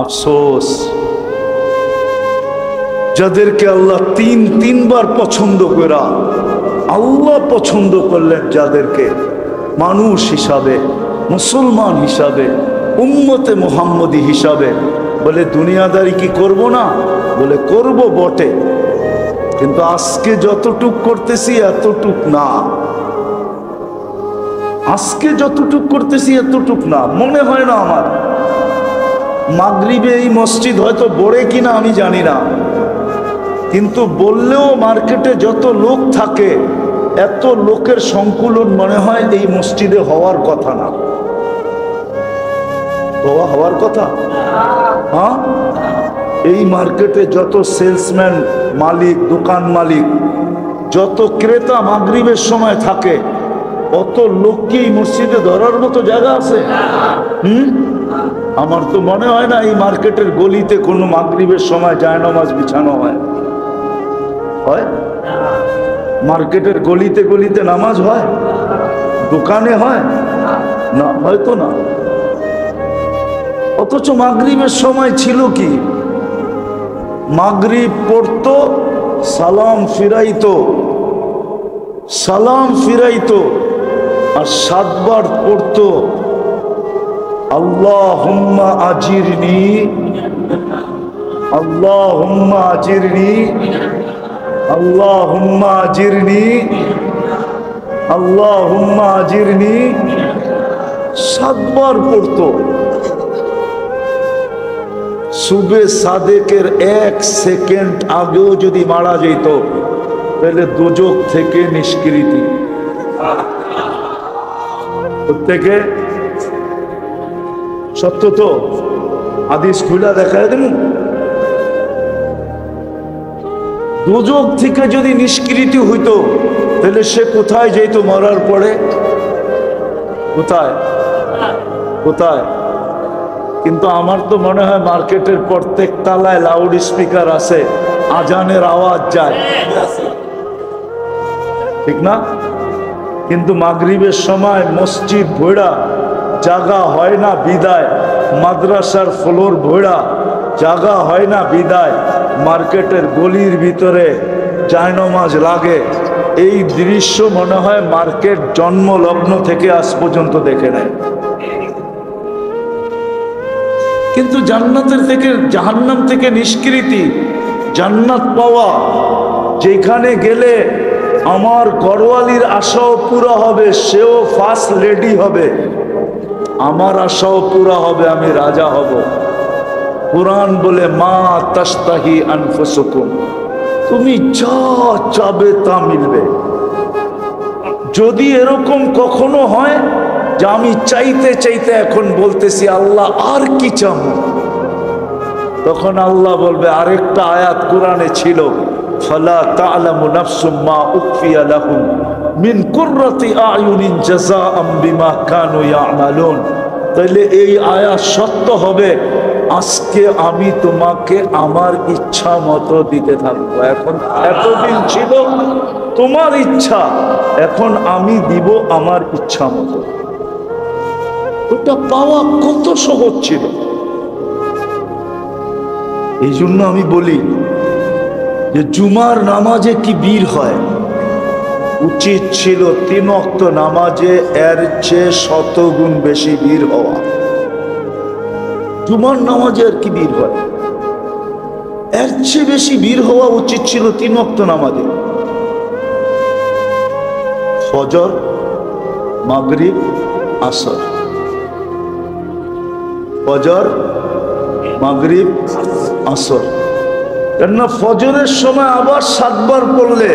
আফসোস যাদেরকে আল্লাহ তিনবার পছন্দ করা, আল্লাহ পছন্দ করলেন যাদেরকে মানুষ হিসাবে, মুসলমান হিসাবে, উম্মতে মুহাম্মদী হিসাবে, বলে দুনিয়াদারি কি করব না? বলে করব বটে, কিন্তু আজকে যতটুক করতেছি এতটুক না, আজকে যতটুক করতেছি এতটুক না। মনে হয় না আমার মাগরিবে এই মসজিদ হয়তো বড়ে কিনা আমি জানি না, কিন্তু বললেও মার্কেটে যত লোক থাকে এত লোকের সংকুলন মনে হয় এই মসজিদে হওয়ার কথা না। হওয়ার কথা? হ্যাঁ, এই মার্কেটে যত সেলসম্যান, মালিক, দোকান মালিক, যত ক্রেতা মাগরিবের সময় থাকে, অত লোক কি এই মসজিদে ধরার মতো জায়গা আছে? আমার তো মনে হয় না এই মার্কেটের গলিতে কোনো মাগরিবের সময় জায়নামাজ বিছানো হয়। হয়? মার্কেটের গলিতে গলিতে নামাজ হয়? দোকানে হয় না? হয়তো না। অথচ মাগরিবের সময় ছিল কি, মাগরিব পড়তো, সালাম ফিরাইতো, সালাম ফিরাইতো, আর 7 বার পড়তো আল্লাহুম্মা আজিরনি, আল্লাহুম্মা আজিরনি, আল্লাহুম্মা আজিরনি, আল্লাহুম্মা আজিরনি, 7 বার পড়তো। সুবে সাদেকের 1 সেকেন্ড আগেও যদি মারা যেত তাহলে দোজখ থেকে নিষ্কৃতি থেকে। সত্য তো, হাদিস খুলা দেখায় দেন। দোজখ থেকে যদি নিষ্কৃতি হইতো তাহলে সে কোথায় যেত মরার পরে? কোথায় কোথায়? কিন্তু আমার তো মনে হয় মার্কেটের প্রত্যেক তালায় লাউড স্পিকার আছে, আজানের আওয়াজ যায়, ঠিক না? কিন্তু মাগরিবের সময় মসজিদ ভোড়া, জাগা হয় না বিদায়, মাদ্রাসার ফ্লোর ভোড়া, জাগা হয় না বিদায়, মার্কেটের গলির ভিতরে জায়নামাজ লাগে। এই দৃশ্য মনে হয় মার্কেট জন্মলগ্ন থেকে আজ পর্যন্ত দেখে নেয়। কিন্তু জান্নাতের থেকে, জাহান্নাম থেকে নিষ্কৃতি, জান্নাত পাওয়া, যেখানে গেলে আমার ঘরওয়ালির আশাও পুরা হবে, সেও ফার্স্ট লেডি হবে, আমার আশাও পুরা হবে, আমি রাজা হব। কুরআন বলে মা তাস্তাহি আনফুসুকুম, তুমি যা চাবে তা মিলবে। যদি এরকম কখনো হয় যে আমি চাইতে চাইতে এখন বলতেছি আল্লাহ আর কি চাবো, তখন আল্লাহ বলবে, আরেকটা আয়াত কোরআনে ছিল, ফালা তা'লামু নাফসুম মা উখফিয়া লাহুম মিন কুররাতি আয়ুনিন জাযাআম বিমা কানু ইয়ামালুন। তাহলে এই আয়াত সত্য হবে, আজকে আমি তোমাকে আমার ইচ্ছা মতো দিতে থাকবো। এখন এতদিন ছিল তোমার ইচ্ছা, এখন আমি দিব আমার ইচ্ছা মতো। ওটা পাওয়া কত সহজ ছিল। এই জন্য আমি বলি যে জুমার নামাজে কি বীর হয়, উচিত ছিল 3 ওয়াক্ত নামাজে এর চেয়ে 100 গুণ বেশি বীর হওয়া। জুমার নামাজে আর কি বীর হয়, এর চেয়ে বেশি বীর হওয়া উচিত ছিল 3 ওয়াক্ত নামাজে। ফজর, মাগরিব, আসর, ফজর, মাগরিব, আসর। কেননা ফজরের সময় আবার 7 বার পড়লে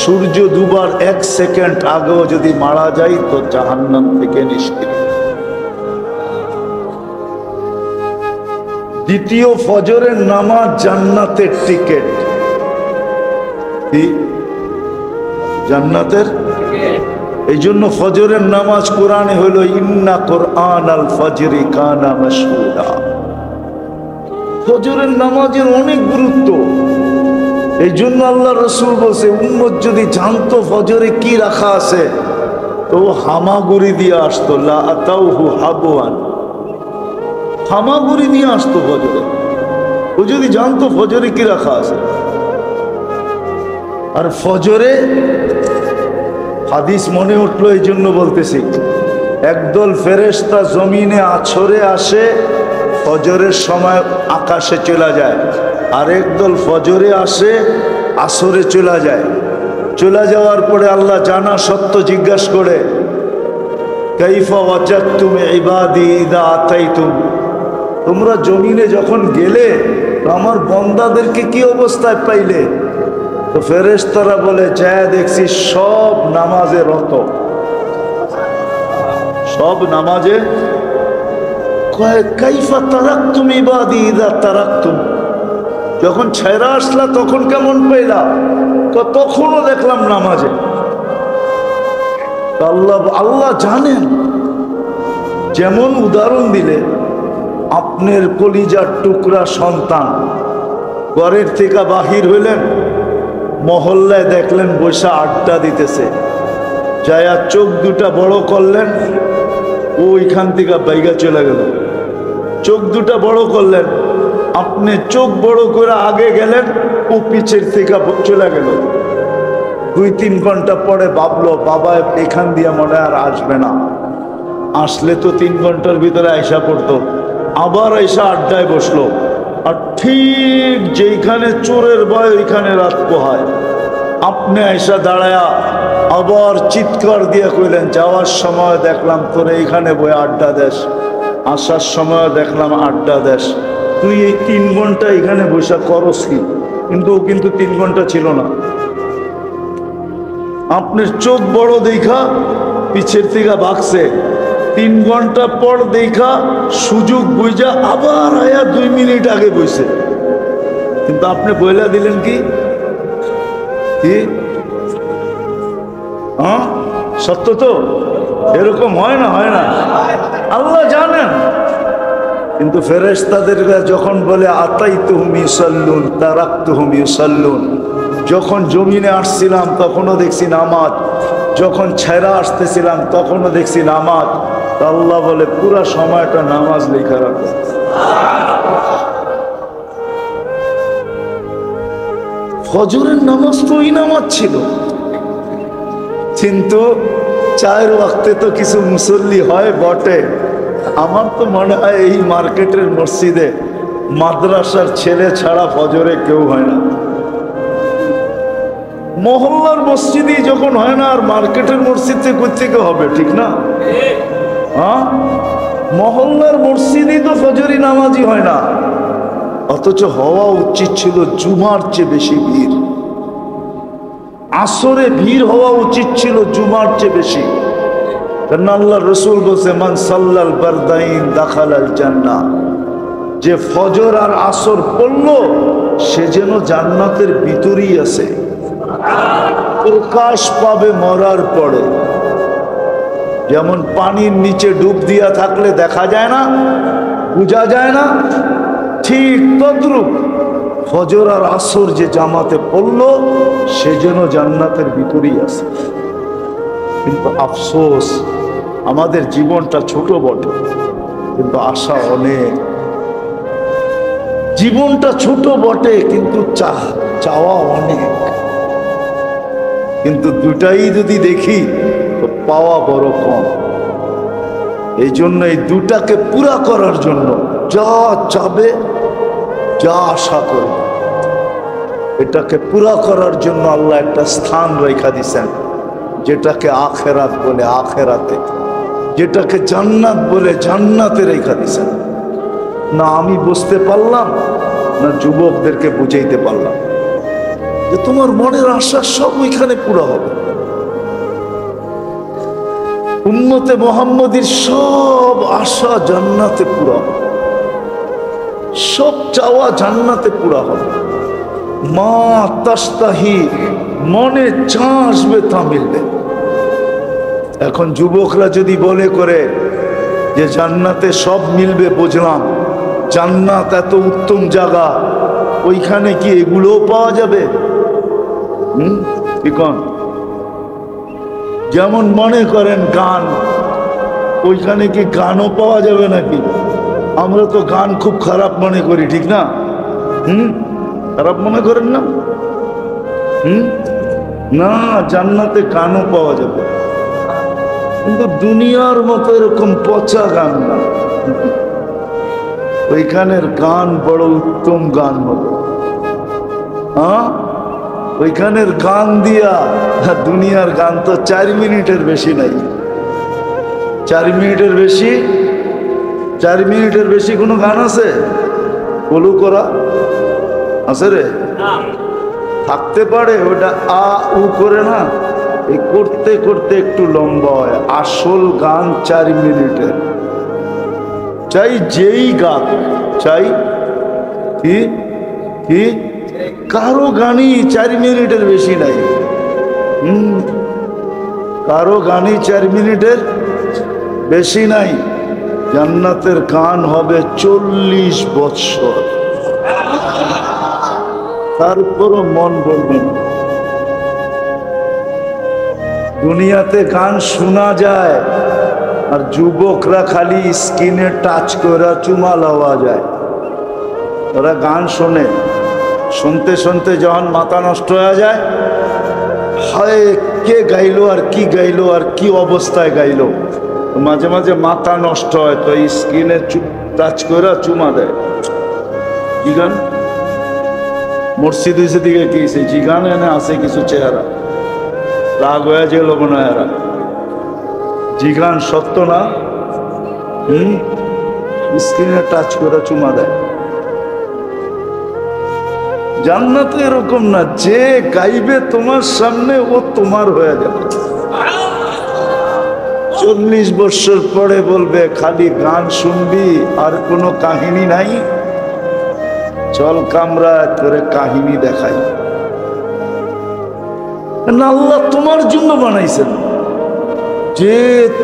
সূর্য 2 বার 1 সেকেন্ড আগেও যদি মারা যায় তো জাহান্নাম থেকে নিষ্কৃতি। দ্বিতীয় ফজরের নামাজ জান্নাতের টিকেট, কি জান্নাতের। এই জন্য ফজরের নামাজ কোরআনে হলো ইন্না কুরআন আল ফজরি কানা মাশহুদা। ফজরের নামাজের অনেক গুরুত্ব। এই জন্য আল্লাহ রসুল বলছে, উম্মত যদি জানতো ফজরে কি রাখা আছে তো হামাগুড়ি দিয়ে আসতো, লা আতাউহু হাবওয়ান। হামাগুড়ি নিয়ে আসতো ফজরে। ও যদি জানতো ফজরে কি রাখা আছে। আর ফজরে হাদিস মনে উঠলো, এই জন্য বলতেছি, একদল ফেরেশতা জমিনে আছরে আসে, ফজরের সময় আকাশে চলে যায়। আর একদল ফজরে আসে, আসরে চলে যায়। চলে যাওয়ার পরে আল্লাহ জানা সত্য জিজ্ঞাসা করে, কাইফা ওয়াজাদতুম ইবাদি ইযা আতাইতুম, তোমরা জমিনে যখন গেলে আমার বান্দাদেরকে কি অবস্থায় পাইলে? তো ফেরেশতারা বলে, যায় দেখছি সব নামাজে রত, সব নামাজে। কাইফা তারাকতুম ইবাদি ইযা তারাকতুম, যখন ছেড়ে আসলা তখন কেমন পাইলা? তখনও দেখলাম নামাজে। আল্লাহ জানেন। যেমন উদাহরণ দিলে, আপনার কলিজার টুকরা সন্তান ঘরের থেকে বাহির হইলেন, মহল্লায় দেখলেন বসে আড্ডা দিতেছে, যায়া চোখ দুটা বড় করলেন, ওইখান থেকে বাইগা চলে গেল। চোখ দুটা বড় করলেন, আপনি চোখ বড় করে আগে গেলেন, ও পিছের থেকে চলে গেল। 2-3 ঘন্টা পরে ভাবলো, বাবা এখান দিয়ে মনে আর আসবে না, আসলে তো 3 ঘন্টার ভিতরে আয়সা পড়তো। আবার আয়সা আড্ডায় বসলো, আর ঠিক যেইখানে চোরের ভয় ওইখানে রাত পোহায়। আপনি আয়সা দাঁড়ায়া আবার চিৎকার দিয়ে কইলেন, যাওয়ার সময় দেখলাম তোর এইখানে বই আড্ডা দেশ, আসার সময় দেখলাম আড্ডা দেশ, তুই এই 3 ঘন্টা এখানে বসে করস কি? কিন্তু ও কিন্তু 3 ঘন্টা ছিল না। আপনার চোখ বড় দেখা পিছের থেকে ভাগছে, 3 ঘন্টা পর দেখা সুযোগ বুঝা আবার আয়া 2 মিনিট আগে বইছে। কিন্তু আপনি বইলা দিলেন কি? হ্যাঁ, সত্য তো? এরকম হয় না? হয় না? আল্লাহ জানেন। কিন্তু ফেরেশতাদের যখন বলে আতাইতুহুম ইউসাল্লুন তারাকতুহুম ইউসাল্লুন, যখন জমিনে আসছিলাম তখনও দেখছি নামাজ, যখন ছেড়া আসতেছিলাম তখনও দেখছি নামাজ। আল্লাহ বলে পুরা সময়টা নামাজ লেখা রাখো। ফজরের নামাজ তো ওই নামাজ ছিল, কিন্তু 4 ওয়াক্তে তো কিছু মুসল্লি হয় বটে। আমার তো মনে হয় এই মার্কেটের মসজিদে মাদ্রাসার ছেলে ছাড়া ফজরে কেউ হয় না। মহল্লার মসজিদই যখন হয় না, আর মার্কেটের মসজিদে কোথেকে হবে? ঠিক না? হ্যাঁ, মহল্লার মসজিদই তো ফজরি নামাজই হয় না। অথচ হওয়া উচিত ছিল জুমার চেয়ে বেশি ভিড়, আসরে ভিড় হওয়া উচিত ছিল জুমার চেয়ে বেশি। কারণ আল্লাহ রসুল বলছে, মান সাল্লাল বারদাইন দাখালাল জান্নাহ, যে ফজর আর আসর পড়লো সে যেন জান্নাতের ভিতরেই আছে, প্রকাশ পাবে মরার পরে। যেমন পানির নিচে ডুব দিয়া থাকলে দেখা যায় না, বোঝা যায় না, ঠিক তদ্রূপ ফজর আর আসর যে জামাতে পড়লো সে যেন জান্নাতের ভিতরেই আছে। কিন্তু আফসোস, আমাদের জীবনটা ছোট বটে, কিন্তু আশা অনেক। জীবনটা ছোট বটে, কিন্তু চাওয়া অনেক। কিন্তু দুটাই যদি দেখি তো পাওয়া বড় কম। এই জন্য এই দুটাকে পুরা করার জন্য যা চাবে, যা আশা করবে, এটাকে পুরা করার জন্য আল্লাহ একটা স্থান রেখা দিছেন, যেটাকে আখেরাত বলে আখেরাতে, যেটাকে জান্নাত বলে জান্নাতে রেখা দিছেন। না আমি বুঝতে পারলাম, না যুবকদেরকে বুঝাইতে পারলাম যে তোমার মনের আশা সব ওইখানে পুরা হবে। উম্মতে মুহাম্মদীর সব আশা জান্নাতে পুরা হবে, সব চাওয়া জান্নাতে পুরা হবে। মা তাস্তাহি, মনে যা আসবে তা মিলবে। এখন যুবকরা যদি বলে করে যে জান্নাতে সব মিলবে, বুঝলাম জান্নাত এত উত্তম জায়গা, ওইখানে কি এগুলোও পাওয়া যাবে? যেমন মনে করেন গান, ওইখানে কি গানও পাওয়া যাবে নাকি? আমরা তো গান খুব খারাপ মনে করি, ঠিক না? খারাপ মনে করেন না? না, জান্নাতে গানও পাওয়া যাবে, কিন্তু দুনিয়ার মতো এরকম পচা গান না। ওইখানের গান বড় উত্তম গান হবে। হ্যাঁ, ওইখানের গান দিয়া দুনিয়ার গান তো 4 মিনিটের বেশি নাই। 4 মিনিটের বেশি, 4 মিনিটের বেশি কোনো গান আছে? বলু করা আছে রে? থাকতে পারে, ওটা আ উ করে না, এই করতে করতে একটু লম্বা হয়। আসল গান 4 মিনিটের, চাই যেই গান, চাই কি কি কারো গানই 4 মিনিটের বেশি নাই। কারো গানই 4 মিনিটের বেশি নাই। জান্নাতের গান হবে 40 বৎসর, তারপরও মন বলবেন। দুনিয়াতে গান শোনা যায়, আর যুবকরা খালি স্কিনে টাচ করে চুমা লওয়া যায়। ওরা গান শোনে, শুনতে শুনতে যখন মাথা নষ্ট হয়ে যায়, হায় কে গাইলো আর কি গাইলো আর কি অবস্থায় গাইলো, মাঝে মাঝে মাথা নষ্ট হয়, তো স্কিনে টাচ করে চুমা দেয়। কি গান? মসজিদ দিকে গিয়েছে, জি গান এনে আছে কিছু চেহারা রাগ হয়ে গেল মনে হয়। জি গান সত্য না? স্ক্রিনে টাচ করে চুমা দেয়। জান্নাতে এরকম না, যে গাইবে তোমার সামনে ও তোমার হয়ে যাবে। 40 বছর পরে বলবে খালি গান শুনবি আর কোনো কাহিনী নাই, চল কামরা করে কাহিনী দেখাই। না, আল্লাহ তোমার জন্য বানাইছেন, যে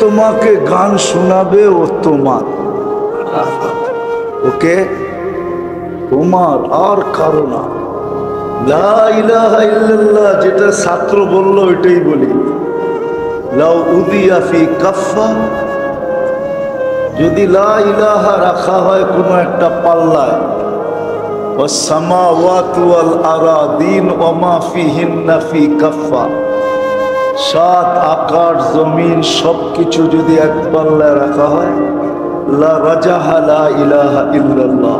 তোমাকে গান শোনাবে ও তোমার, ওকে তোমার আর কারো না। লা ইলাহা ইল্লাল্লাহ যেটা ছাত্র বলল ওইটাই বলি। লাউ উদিয়া ফি কাফা, যদি লা ইলাহা রাখা হয় কোনো একটা পাল্লায়, ওয়াস সামাওয়াতু ওয়াল আরাদিন ওয়া মা ফিহিন্না ফি কাফা, 7 আকাশ জমিন সবকিছু যদি এক পাল্লায় রাখা হয়, লা রাজাহা লা ইলাহা ইল্লাল্লাহ,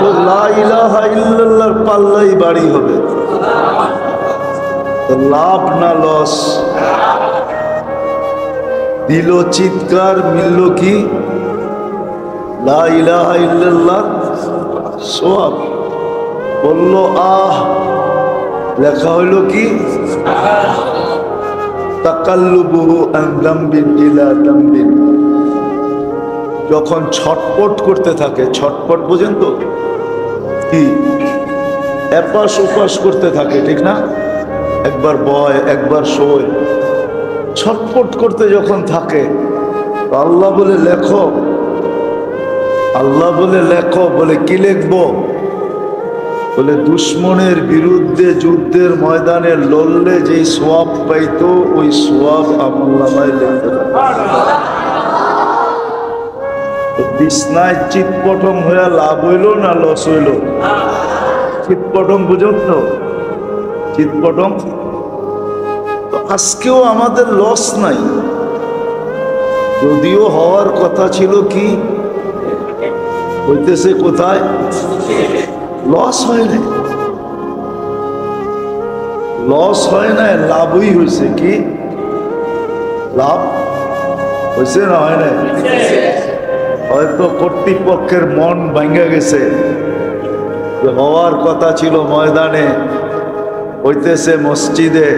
তো লা ইলাহা ইল্লাল্লাহর পাল্লাই বাড়ি হবে। তো লাভ না লস? দিল চিৎকার, মিলল কি? লা ইলাহা ইল্লাল্লাহ সওয়াব। বলল আহ, লেখা হইল কি? তাকাল্লুবুহু আন যামবিন ইলা যামবিন। যখন ছটপট করতে থাকে, ছটপট বোঝেন তো কি? এপাশ ওপাশ করতে থাকে, ঠিক না? একবার বয় একবার শোয়, ছটপট করতে যখন থাকে, আল্লাহ বলে লেখো, আল্লাহ বলে লেখো। বলে কি লিখবো? বলে দুশ্মনের বিরুদ্ধে যুদ্ধের ময়দানে লড়লে যেই সোয়াব পাইতো ওই সোয়াব আমলনামায় লিখতে থাকে। বিছনায় চিৎপটম হয়ে লাভ হইল না লস হইল? চিৎপটম বুঝুন তো, চিৎপটম। আজকেও আমাদের লস নাই, যদিও হওয়ার কথা ছিল কি হইতেছে কোথায়? লস হয় নাই, লস হয় নাই, লাভই হয়েছে। কি লাভ হয়েছে না হয় নাই? হয়তো কর্তৃপক্ষের মন ভাঙ্গা গেছে, যে হওয়ার কথা ছিল ময়দানে, হইতেছে মসজিদে,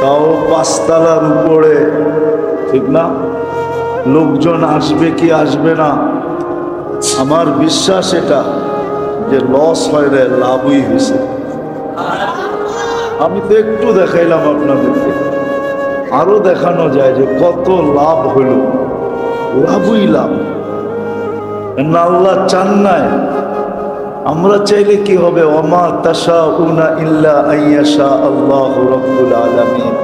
তাও 5 তলার উপরে, ঠিক না? লোকজন আসবে কি আসবে না? আমার বিশ্বাস এটা যে লস হয় রে, লাভই হয়েছে। আমি তো একটু দেখাইলাম আপনাদেরকে, আরো দেখানো যায় যে কত লাভ হইল। লাভই লাভ। আল্লাহ চান নাই, আমরা চাইলে কি হবে? ওমা তাশাউনা ইল্লা আইয়াশা আল্লাহু রাব্বুল আলামিন।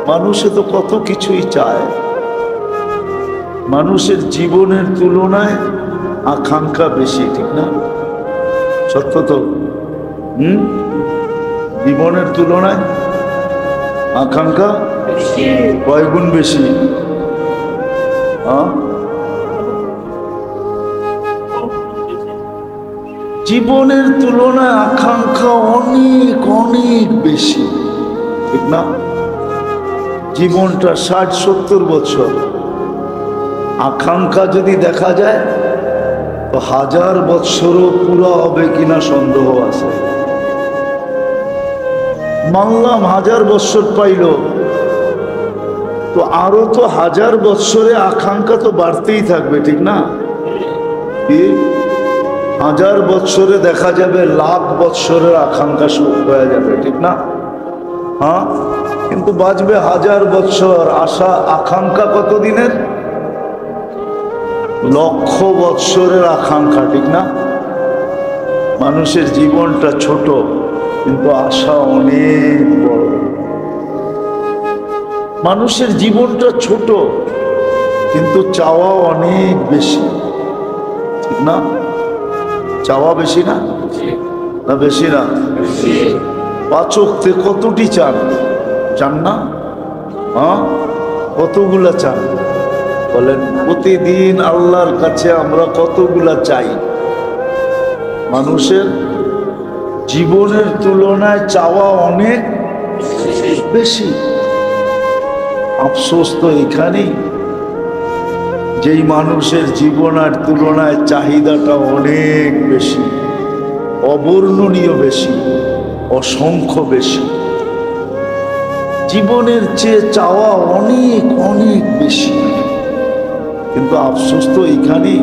মানুষে তো কত কিছুই চায়, মানুষের জীবনের তুলনায় আকাঙ্ক্ষা বেশি, ঠিক না? সত্য তো? জীবনের তুলনায় আকাঙ্ক্ষা কয় গুণ বেশি? জীবনের তুলনায় আকাঙ্ক্ষা অনেক অনেক বেশি, ঠিক না? জীবনটা 60-70 বছর, আকাঙ্ক্ষা যদি দেখা যায় তো 1000 বৎসরও পুরো হবে কিনা সন্দেহ আছে। মানলাম 1000 বৎসর পাইল, তো আরো তো 1000 বৎসরে আকাঙ্ক্ষা তো বাড়তেই থাকবে, ঠিক না? 1000 বৎসরে দেখা যাবে লাখ বৎসরের আকাঙ্ক্ষা হয়ে যাবে, ঠিক না? হ্যাঁ, কিন্তু বাঁচবে 1000 বৎসর, আশা আকাঙ্ক্ষা কত দিনের? লক্ষ বৎসরের আকাঙ্ক্ষা, ঠিক না? মানুষের জীবনটা ছোট কিন্তু আশা অনেক বড়। মানুষের জীবনটা ছোট কিন্তু চাওয়া অনেক বেশি, ঠিক না? চাওয়া বেশি না? না বেশি না? 5 ওয়াক্তে কতটি চান? চান না? হ্যাঁ, কতগুলা চান বলেন? প্রতিদিন আল্লাহর কাছে আমরা কতগুলা চাই? মানুষের জীবনের তুলনায় চাওয়া অনেক বেশি। আফসোস তো এখানেই, যেই মানুষের জীবনের তুলনায় চাহিদাটা অনেক বেশি, অবর্ণনীয় বেশি, অসংখ্য বেশি। জীবনের চেয়ে চাওয়া অনেক অনেক বেশি, কিন্তু আফসোস তো এখানেই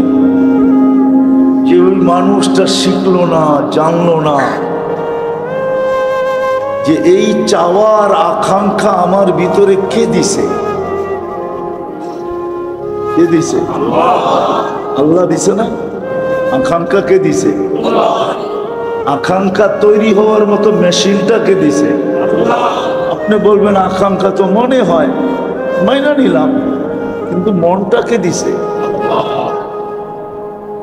যে ওই মানুষটা শিখলো না, জানলো না যে এই চাওয়ার আকাঙ্ক্ষা আমার ভিতরে কে দিছে? কে দিছে? আল্লাহ দিছে না? আকাঙ্ক্ষা কে দিছে? আকাঙ্ক্ষা তৈরি হওয়ার মতো মেশিনটা কে দিছে? আপনি বলবেন আকাঙ্ক্ষা তো মনে হয়, মাইনা নিলাম, কিন্তু মনটা কে দিছে?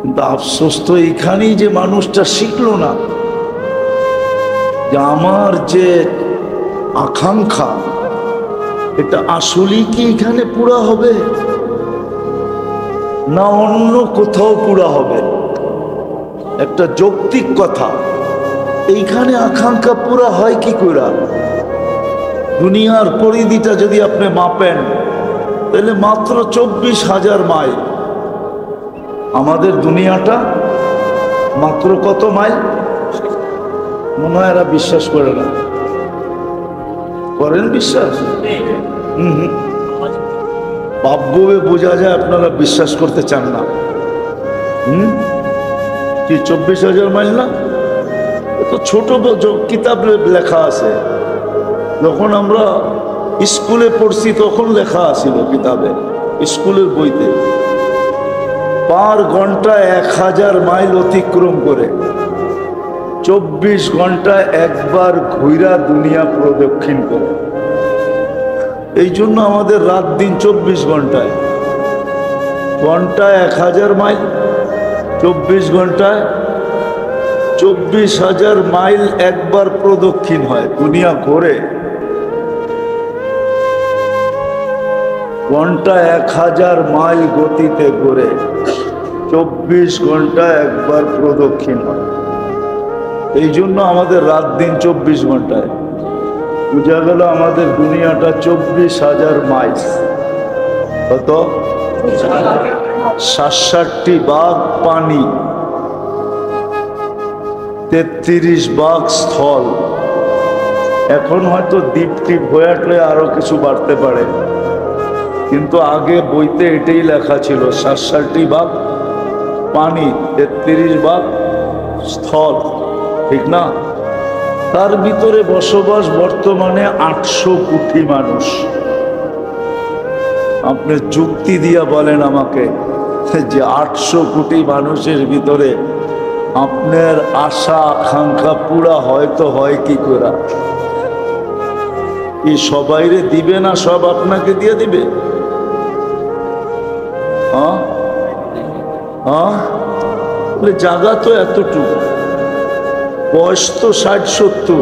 কিন্তু আফসোস তো এখানেই যে মানুষটা শিখলো না যে আমার যে আকাঙ্ক্ষা এটা আসলেই কি এখানে পুরা হবে না অন্য কোথাও পুরা হবে? একটা যৌক্তিক কথা, এইখানে আকাঙ্ক্ষা পুরা হয় কি করে? দুনিয়ার পরিধিটা যদি আপনি মাপেন তাহলে মাত্র 24,000 মাইল। আমাদের দুনিয়াটা মাত্র কত মাইল? মনে হয় এরা বিশ্বাস করে না। করেন বিশ্বাস? বাব্যবে বোঝা যায় আপনারা বিশ্বাস করতে চান না। কি 24,000 মাইল না? তো ছোট কিতাবে লেখা আছে, যখন আমরা স্কুলে পড়ছি তখন লেখা আছিল কিতাবে, স্কুলের বইতে, পার ঘন্টায় 1000 মাইল অতিক্রম করে 24 ঘন্টায় একবার ঘুরা দুনিয়া প্রদক্ষিণ করে। এই জন্য আমাদের রাত দিন 24 ঘন্টায়, ঘন্টায় 1000 মাইল, 24 ঘন্টায় 24,000 মাইল একবার প্রদক্ষিণ হয়, দুনিয়া ঘোরে। ঘন্টায় 1000 মাইল গতিতে ঘোরে, 24 ঘন্টায় একবার প্রদক্ষিণ হয়। এই জন্য আমাদের রাত দিন 24 ঘন্টায়। বুঝা গেল আমাদের দুনিয়াটা 24,000 মাইল। কত? 67টি ভাগ পানি, 33 ভাগ স্থল। এখন হয়তো দ্বীপ টিপ হয়ে আসলে আরো কিছু বাড়তে পারে, কিন্তু আগে বইতে এটাই লেখা ছিল, 67টি ভাগ পানি, 33 ভাগ স্থল, ঠিক না? তার ভিতরে বসবাস বর্তমানে 800 কোটি মানুষ। আপনি যুক্তি দিয়া বলেন আমাকে যে 800 কোটি মানুষের ভিতরে আপনার আশা আকাঙ্ক্ষা পুরা হয়তো হয় কি করে? কি সবাইরে দিবে না? সব আপনাকে দিয়ে দিবে? হ্যাঁ হ্যাঁ, জায়গা তো এতটুকু, বয়স তো 60-70,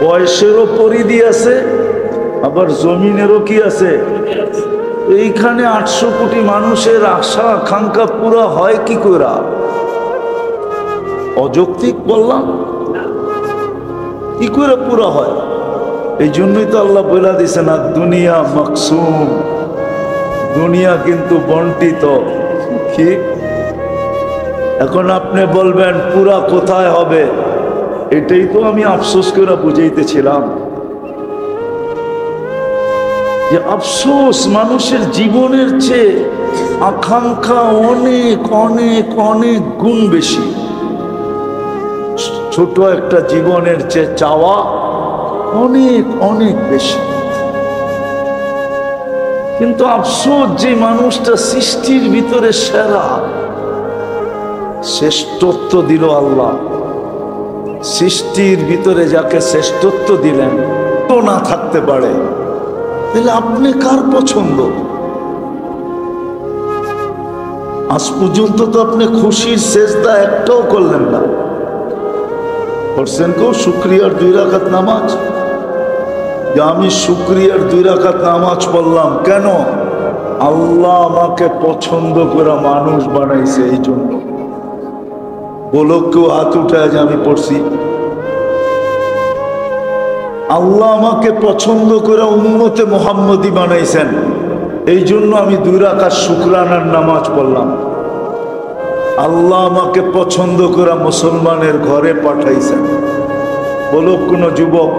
বয়সেরও পরিধি আছে, আবার জমিনেরও কি আছে। এইখানে 800 কোটি মানুষের আশা আকাঙ্ক্ষা পুরা হয় কি করে? অযৌক্তিক বললাম, কি করে পুরা হয়? এই জন্যই তো আল্লাহ বলে দিছে না, দুনিয়া মাকসুম, দুনিয়া কিন্তু বন্টিত। কি এখন আপনি বলবেন পুরা কোথায় হবে? এটাই তো আমি আফসোস করে বুঝাইতেছিলাম যে আফসোস মানুষের জীবনের চেয়ে আকাঙ্ক্ষা অনেক অনেক অনেক গুণ বেশি। ছোট একটা জীবনের চেয়ে চাওয়া অনেক অনেক বেশি। কিন্তু আফসোস যে মানুষটা সৃষ্টির ভিতরে সেরা, শ্রেষ্ঠত্ব দিল আল্লাহ, সৃষ্টির ভিতরে যাকে শ্রেষ্ঠত্ব দিলেন তো না থাকতে পারে, তাহলে আপনি কার পছন্দ? আজ পর্যন্ত তো আপনি খুশির সেজদা একটাও করলেন না। করছেন কেউ শুকরিয়ার 2 রাকাত নামাজ? যে আমি শুকরিয়ার 2 রাকাত নামাজ পড়লাম, কেন? আল্লাহ আমাকে পছন্দ করে মানুষ বানাইছে, এই জন্য। বলো কেউ হাত উঠায় যে আমি পড়ছি। আল্লাহ আমাকে পছন্দ করে উম্মতে মুহাম্মদী বানাইছেন, এই জন্য আমি 2 রাকাত শুকরানার নামাজ পড়লাম। আল্লাহ আমাকে পছন্দ করে মুসলমানের ঘরে পাঠাইছেন। বলুক কোনো যুবক,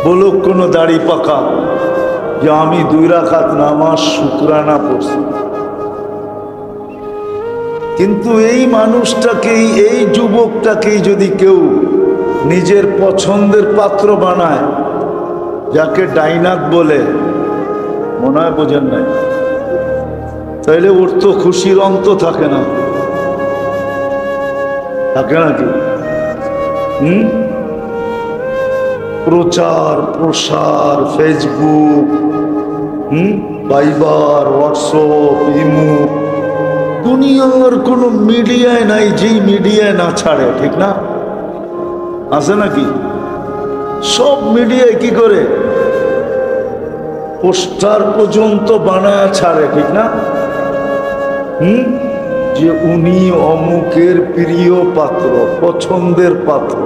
বলুক কোনো দাড়ি পাকা যে আমি 2 রাকাত নামাজ শুকরানা পড়ছি। কিন্তু এই মানুষটাকেই, এই যুবকটাকেই যদি কেউ নিজের পছন্দের পাত্র বানায়, যাকে ডাইনাক বলে, মনে হয় বোঝেন নাই, তাইলে ওর তো খুশির অন্ত থাকে না, থাকে নাকি? প্রচার প্রসার, ফেসবুক, ভাইবার, হোয়াটসঅ্যাপ, ইমো, দুনিয়ার কোনো মিডিয়ায় নাই যেই মিডিয়ায় না ছাড়ে, ঠিক না? আছে নাকি? সব মিডিয়ায় কি করে পোস্টার পর্যন্ত বানায় ছাড়ে, ঠিক না? যে উনি অমুকের প্রিয় পাত্র, পছন্দের পাত্র।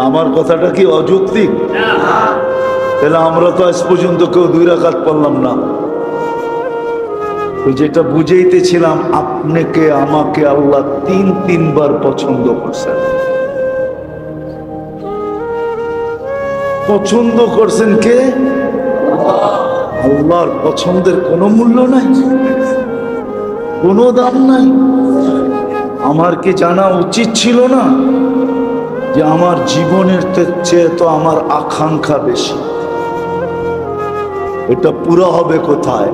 আমার কথাটা কি অযৌক্তিক? তাহলে আমরা তো আজ পর্যন্ত কেউ 2 রাকাত পড়লাম না। যেটা বুঝাইতেছিলাম, আপনাকে আমাকে আল্লাহ 3 বার পছন্দ করছেন। পছন্দ করছেন কে? আল্লাহর পছন্দের কোনো মূল্য নাই, কোনো দাম নাই। আমার কি জানা উচিত ছিল না যে আমার জীবনের চেয়ে তো আমার আকাঙ্ক্ষা বেশি? এটা পুরো হবে কোথায়?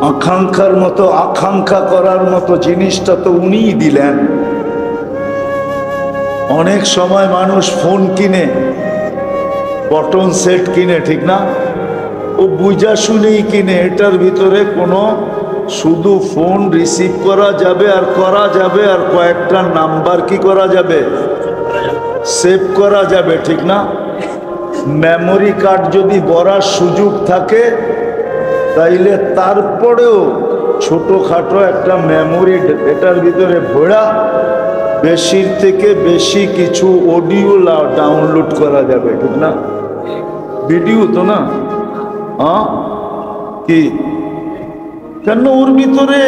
আকাঙ্ক্ষার মতো, আকাঙ্ক্ষা করার মতো জিনিসটা তো উনিই দিলেন। অনেক সময় মানুষ ফোন কিনে, বটন সেট কিনে, ঠিক না? ও বুঝা শুনেই কিনে। এটার ভিতরে কোনো শুধু ফোন রিসিভ করা যাবে আর করা যাবে, আর কয়েকটা নাম্বার কি করা যাবে, সেভ করা যাবে, ঠিক না? মেমোরি কার্ড যদি ভরার সুযোগ থাকে, তাইলে তারপরেও ছোটখাটো একটা মেমোরি এটার ভিতরে ভরা বেশির থেকে বেশি কিছু অডিও ডাউনলোড করা যাবে, ঠিক না? ভিডিও তো না, হ্যাঁ কি? কেন? ওর ভিতরে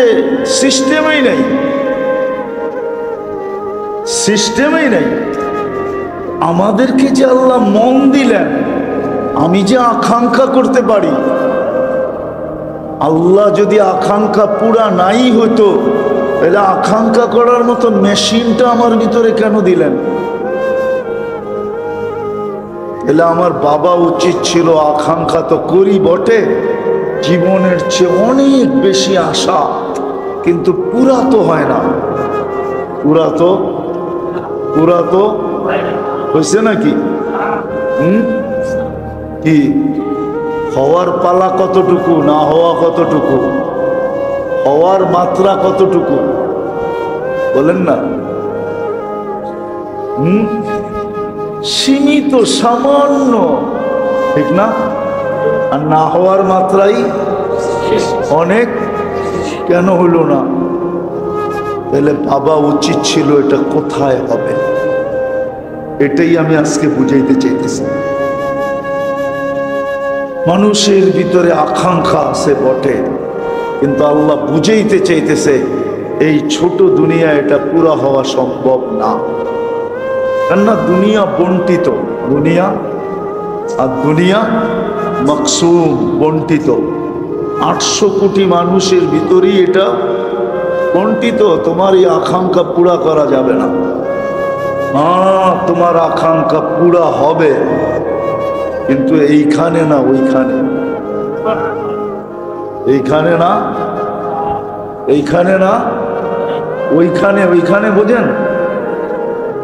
সিস্টেমই নাই, সিস্টেমই নাই। আমাদেরকে যে আল্লাহ মন দিলেন, আমি যে আকাঙ্ক্ষা করতে পারি, আল্লাহ যদি আকাঙ্ক্ষা পুরা নাই হতো, তাহলে আকাঙ্ক্ষা করার মতো মেশিনটা আমার ভিতরে কেন দিলেন? তাহলে আমার বাবা উচিত ছিল, আকাঙ্ক্ষা তো করি বটে, জীবনের চেয়ে অনেক বেশি আশা, কিন্তু পুরা তো হয় না। পুরা তো হয়েছে নাকি? কি হওয়ার পালা কতটুকু, না হওয়া কতটুকু, হওয়ার মাত্রা কতটুকু বলেন না? সীমিত, সামান্য, ঠিক না? আর না হওয়ার মাত্রাই অনেক। কেন হলো না? তাহলে ভাবা উচিত ছিল এটা কোথায় হবে। এটাই আমি আজকে বুঝাইতে চাইতেছি। মানুষের ভিতরে আকাঙ্ক্ষা আছে বটে, কিন্তু আল্লাহ বুঝাইতে চাইতেছে এই ছোট দুনিয়া এটা পুরা হওয়া সম্ভব না। কেননা দুনিয়া বন্টিত, দুনিয়া আর দুনিয়া মাকসুম, বন্টিত। 800 কোটি মানুষের ভিতরেই এটা বন্টিত। তোমার এই আকাঙ্ক্ষা পুরা করা যাবে না। হ্যাঁ, তোমার আকাঙ্ক্ষা পুরা হবে, কিন্তু এইখানে না ওইখানে, এইখানে না এইখানে না ওইখানে। ওইখানে বোঝেন?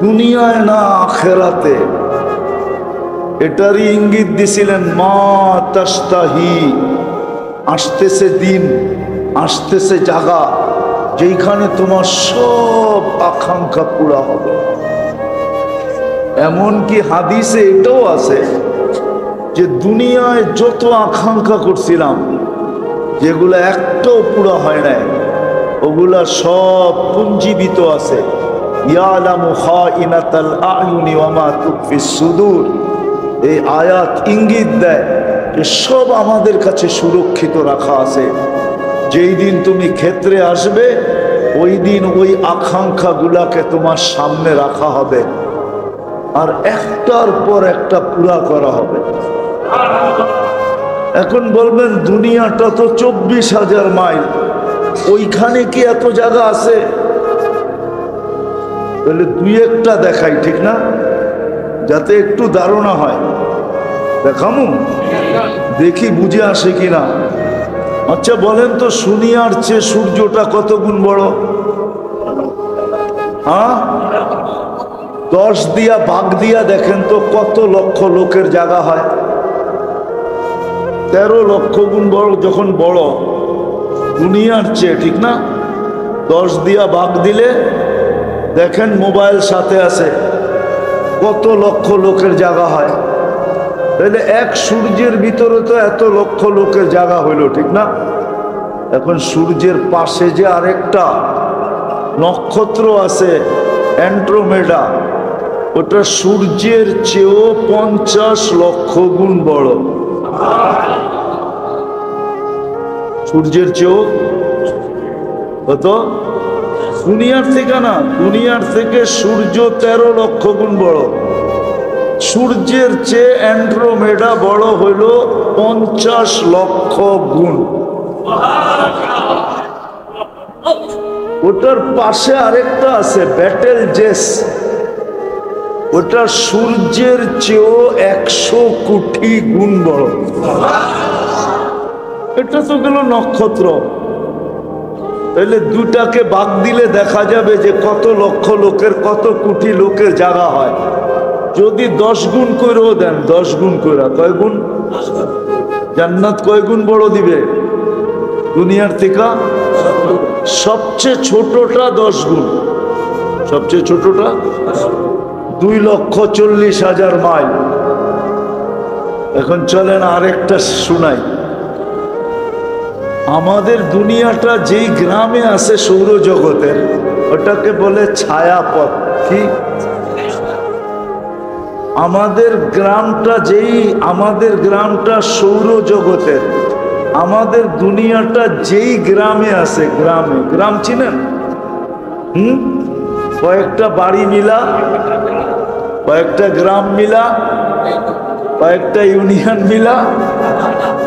দুনিয়ায় না আখেরাতে। এটারই ইঙ্গিত দিছিলেন মা তাস্তাহি। আসতেছে দিন, আসতেছে জায়গা যেখানে তোমার সব আকাঙ্ক্ষা পুরা হবে। এমনকি হাদিসে এটাও আছে যে দুনিয়ায় যত আকাঙ্ক্ষা করছিলাম, যেগুলো একটাও পুরা হয় নাই, ওগুলা সব পুঞ্জীবিত আছে। ইয়ালামু খাইনাতাল আয়ুনি ওয়া মা তুখফিস সুদূর। এই আয়াত ইঙ্গিত দেয় যে সব আমাদের কাছে সুরক্ষিত রাখা আছে। যেই দিন তুমি ক্ষেত্রে আসবে, ওই দিন ওই আকাঙ্ক্ষাগুলাকে তোমার সামনে রাখা হবে, আর একটার পর একটা পুরা করা হবে। এখন বলবেন দুনিয়াটা তো 24,000 মাইল, ওইখানে কি এত জায়গা আছে? তাহলে দুই একটা দেখাই, ঠিক না? যাতে একটু ধারণা হয়। দেখামু, দেখি বুঝে আসে কিনা। আচ্ছা বলেন তো, দুনিয়ার চেয়ে সূর্যটা কত গুণ বড়? হ্যাঁ, 10 দিয়া ভাগ দিয়া দেখেন তো কত লক্ষ লোকের জায়গা হয়। 13 লক্ষ গুণ বড় যখন বড় দুনিয়ার চেয়ে, ঠিক না? 10 দিয়া ভাগ দিলে দেখেন মোবাইল সাথে আছে, কত লক্ষ লোকের জায়গা হয়। তাহলে এক সূর্যের ভিতরে তো এত লক্ষ লোকের জায়গা হইল, ঠিক না? এখন সূর্যের পাশে যে আরেকটা নক্ষত্র আছে অ্যান্ড্রোমেডা, ওটা সূর্যের চেয়েও 50 লক্ষ গুণ বড়। সূর্যের চেয়েও কত? দুনিয়ার থেকে না, দুনিয়ার থেকে সূর্য 13 লক্ষ গুণ বড়। সূর্যের চেয়ে অ্যান্ড্রোমেডা বড় হইল 50 লক্ষ গুণ। ওটার পাশে আরেকটা আছে ব্যাটেল জেস, ওটা সূর্যের চেয়েও 100 কোটি গুণ বড়। এটা তো গেল নক্ষত্র। তাহলে দুটাকে ভাগ দিলে দেখা যাবে যে কত লক্ষ লোকের, কত কোটি লোকের জায়গা হয়। যদি 10 গুণ করেও দেন, 10 গুণ করে, কয় গুণ? জান্নাত কয় গুণ বড় দিবে দুনিয়ার থেকে? সবচেয়ে ছোটটা 10 গুণ, সবচেয়ে ছোটটা 2,40,000 মাইল। এখন চলেন আরেকটা শুনাই। আমাদের দুনিয়াটা যেই গ্রামে আছে সৌরজগতের, ওটাকে বলে ছায়াপথ। কি? আমাদের গ্রামটা সৌরজগতের, আমাদের দুনিয়াটা যেই গ্রামে আছে, গ্রাম চিনেন? কয়েকটা বাড়ি মিলা, কয়েকটা গ্রাম মিলা, কয়েকটা ইউনিয়ন মিলা,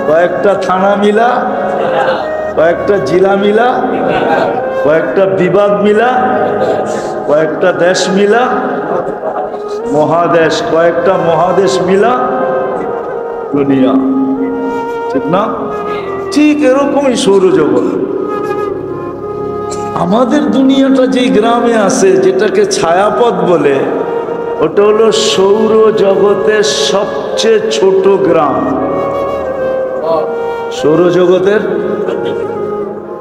কয়েকটা থানা মিলা, কয়েকটা জেলা মিলা, কয়েকটা বিভাগ মিলা, কয়েকটা দেশ মিলা, মহাদেশ, কয়েকটা মহাদেশ মিলা দুনিয়া, ঠিক না? ঠিক এরকমই সৌরজগৎ। আমাদের দুনিয়াটা যেই গ্রামে আছে, যেটাকে ছায়াপথ বলে, ওটা হলো সৌরজগতের সবচেয়ে ছোট গ্রাম। সৌরজগতের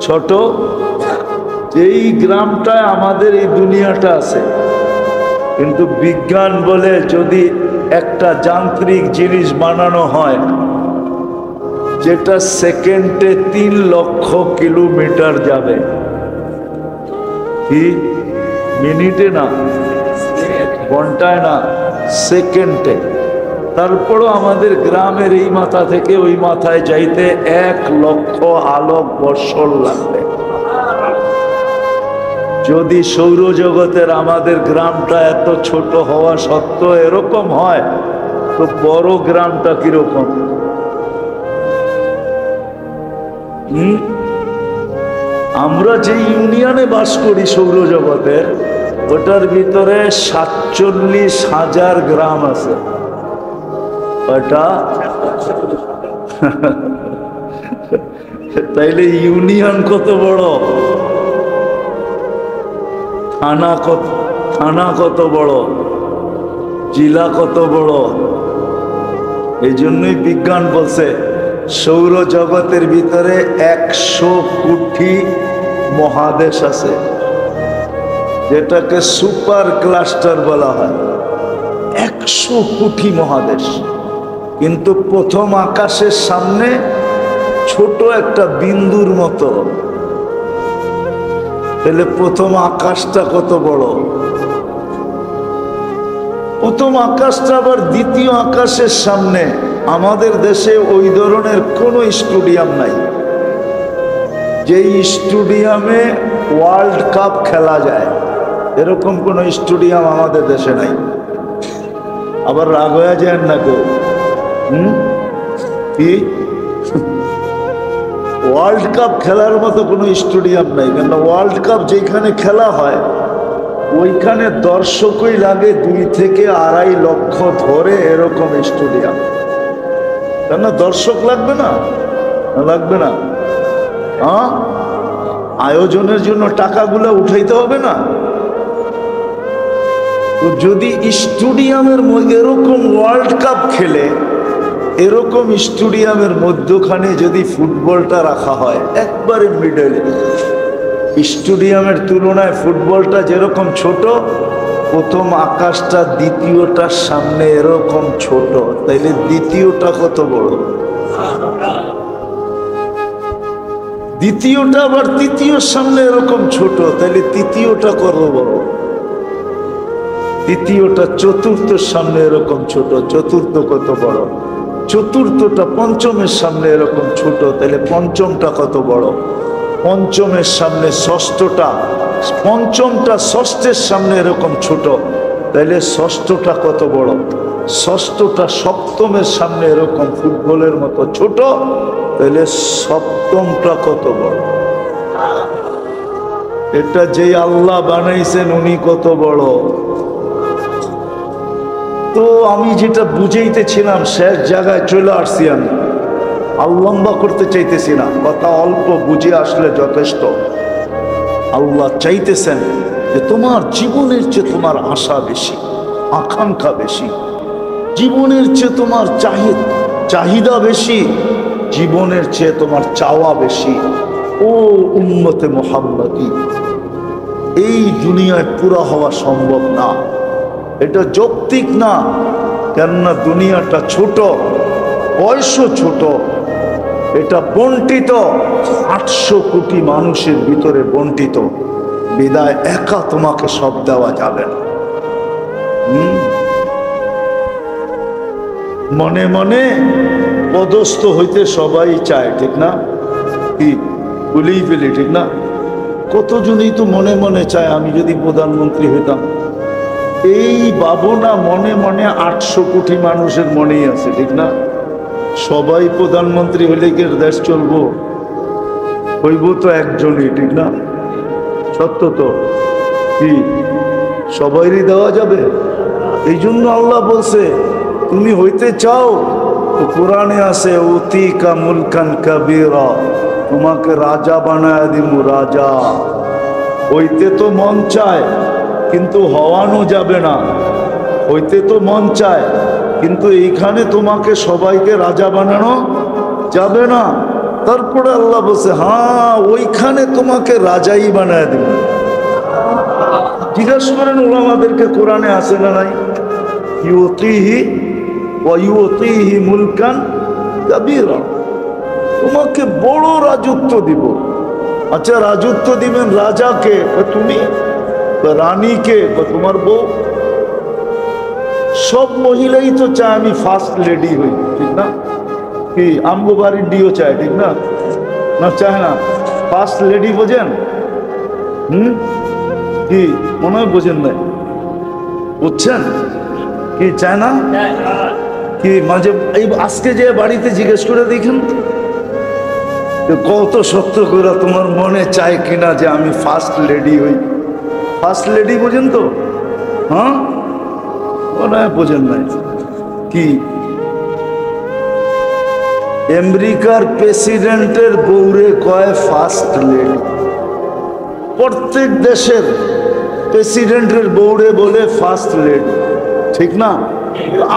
ছোট যেই গ্রামটায় আমাদের এই দুনিয়াটা আছে, কিন্তু বিজ্ঞান বলে যদি একটা যান্ত্রিক জিনিস বানানো হয় যেটা সেকেন্ডে 3 লক্ষ কিলোমিটার যাবে, কি মিনিটে না, ঘন্টায় না, সেকেন্ডে, তারপরও আমাদের গ্রামের এই মাথা থেকে ওই মাথায় যাইতে 1 লক্ষ আলোক বৎসর লাগবে। যদি সৌরজগতের আমাদের গ্রামটা এত ছোট হওয়া সত্ত্বেও এরকম হয়, তো বড় গ্রামটা কিরকম? আমরা যে ইউনিয়নে বাস করি সৌরজগতের, ওটার ভিতরে 47,000 গ্রাম আছে। ওটা তাইলে ইউনিয়ন কত বড়, থানা কত বড়, জেলা কত বড়। এই জন্যই বিজ্ঞান বলছে সৌরজগতের ভিতরে 100 কোটি মহাদেশ আছে, যেটাকে সুপার ক্লাস্টার বলা হয়। 100 কোটি মহাদেশ, কিন্তু প্রথম আকাশের সামনে ছোট একটা বিন্দুর মতো। তাহলে প্রথম আকাশটা কত বড়? প্রথম আকাশটা আবার দ্বিতীয় আকাশের সামনে। আমাদের দেশে ওই ধরনের কোনো স্টেডিয়াম নাই যেই স্টেডিয়ামে ওয়ার্ল্ড কাপ খেলা যায়, এরকম কোনো স্টেডিয়াম আমাদের দেশে নাই। আবার রাগ হয়ে যায় না কেউ, কি ওয়ার্ল্ড কাপ খেলার মতো কোনো স্টেডিয়াম নাই, কেন ওয়ার্ল্ড কাপ যেখানে খেলা হয় ওইখানে দর্শকই লাগে 2 থেকে 2.5 লক্ষ ধরে, এরকম স্টেডিয়াম। কেন দর্শক লাগবে না? লাগবে না? আয়োজনের জন্য টাকাগুলো উঠাইতে হবে না? তো যদি স্টেডিয়ামের মধ্যে এরকম ওয়ার্ল্ড কাপ খেলে, এরকম স্টেডিয়ামের মধ্যখানে যদি ফুটবলটা রাখা হয় একবারে মিডলে, স্টেডিয়ামের তুলনায় ফুটবলটা যেরকম ছোট, প্রথম আকাশটা দ্বিতীয়টার সামনে এরকম ছোট, তাইলে দ্বিতীয়টা কত বড়? দ্বিতীয়টা আবার তৃতীয়র সামনে এরকম ছোট, তাইলে তৃতীয়টা কত বড়? তৃতীয়টা চতুর্থের সামনে এরকম ছোট, চতুর্থ কত বড়? চতুর্থটা পঞ্চমের সামনে এরকম ছোট, তাহলে পঞ্চমটা কত বড়? পঞ্চমের সামনে ষষ্ঠটা, পঞ্চমটা ষষ্ঠের সামনে এরকম ছোট, তাহলে ষষ্ঠটা কত বড়? ষষ্ঠটা সপ্তমের সামনে এরকম ফুটবলের মতো ছোট, তাহলে সপ্তমটা কত বড়? এটা যে আল্লাহ বানাইছেন উনি কত বড়। তো আমি যেটা বুঝাইতেছিলাম শেষ জায়গায় চলে আসছি। আমি লম্বা করতে চাইতেছি না, কথা অল্প বুঝে আসলে যথেষ্ট। আল্লাহ চাইতেছেন যে তোমার জীবনের চেয়ে তোমার আশা বেশি, আকাঙ্ক্ষা বেশি, জীবনের চেয়ে তোমার চাহিদা বেশি, জীবনের চেয়ে তোমার চাওয়া বেশি। ও উম্মতে মুহাম্মাদি, এই দুনিয়ায় পুরা হওয়া সম্ভব না, এটা যৌক্তিক না। কেননা দুনিয়াটা ছোট, বয়সও ছোট, এটা বন্টিত 800 কোটি মানুষের ভিতরে বন্টিত, বিদায় একা তোমাকে সব দেওয়া যাবে না। মনে মনে পদস্থ হইতে সবাই চায়, ঠিক না? কি বলেই ফেলি, ঠিক না? কতজনই তো মনে মনে চায় আমি যদি প্রধানমন্ত্রী হইতাম। এই ভাবনা মনে মনে 800 কোটি মানুষের মনেই আছে, ঠিক না? সবাই প্রধানমন্ত্রী হলে কি দেশ চলবো? হইব তো একজনই, ঠিক না? সত্য তো, কি সবাইরই দেওয়া যাবে? এই জন্য আল্লাহ বলছে তুমি হইতে চাও তো কোরআনে আছে উতিকা মুলকান কাবীরা, তোমাকে রাজা বানায় দিমু, রাজা। হইতে তো মন চায় কিন্তু হওয়ানো যাবে না, হইতে তো মন চায় কিন্তু এইখানে তোমাকে সবাইকে রাজা বানানো যাবে না। তারপরে আল্লাহ বলছে, হ্যাঁ ওইখানে তোমাকে রাজাই বানায় দিবে। জিজ্ঞাসা করেন উলামাদেরকে, কোরআনে আছে না নাই? ইউতিহি ওয়া ইউতিহি মুলকান কাবীরা, তোমাকে বড় রাজত্ব দিব। আচ্ছা রাজত্ব দিবেন রাজাকে? তুমি। রানীকে? তোমার বউ। সব মহিলাই তো চায় আমি ফার্স্ট লেডি হই, ঠিক না? কি আমগো বাড়ির ডিও চায়, ঠিক না? না চায় না? ফার্স্ট লেডি বোঝেন? কি মনে হয় বোঝেন নাই? বুঝছেন কি চায় না? কি মাঝে এই আজকে যে বাড়িতে জিজ্ঞেস করে দেখেন কত সত্য করে তোমার মনে চায় কিনা যে আমি ফার্স্ট লেডি হই। ফার্স্ট লেডি বোঝেন তো? হ্যাঁ মনে হয় বোঝেন নাই। কি আমেরিকার প্রেসিডেন্টের বউরে কয় ফার্স্ট লেডি। প্রত্যেক দেশের প্রেসিডেন্টের বউরে বলে ফার্স্ট লেডি, ঠিক না?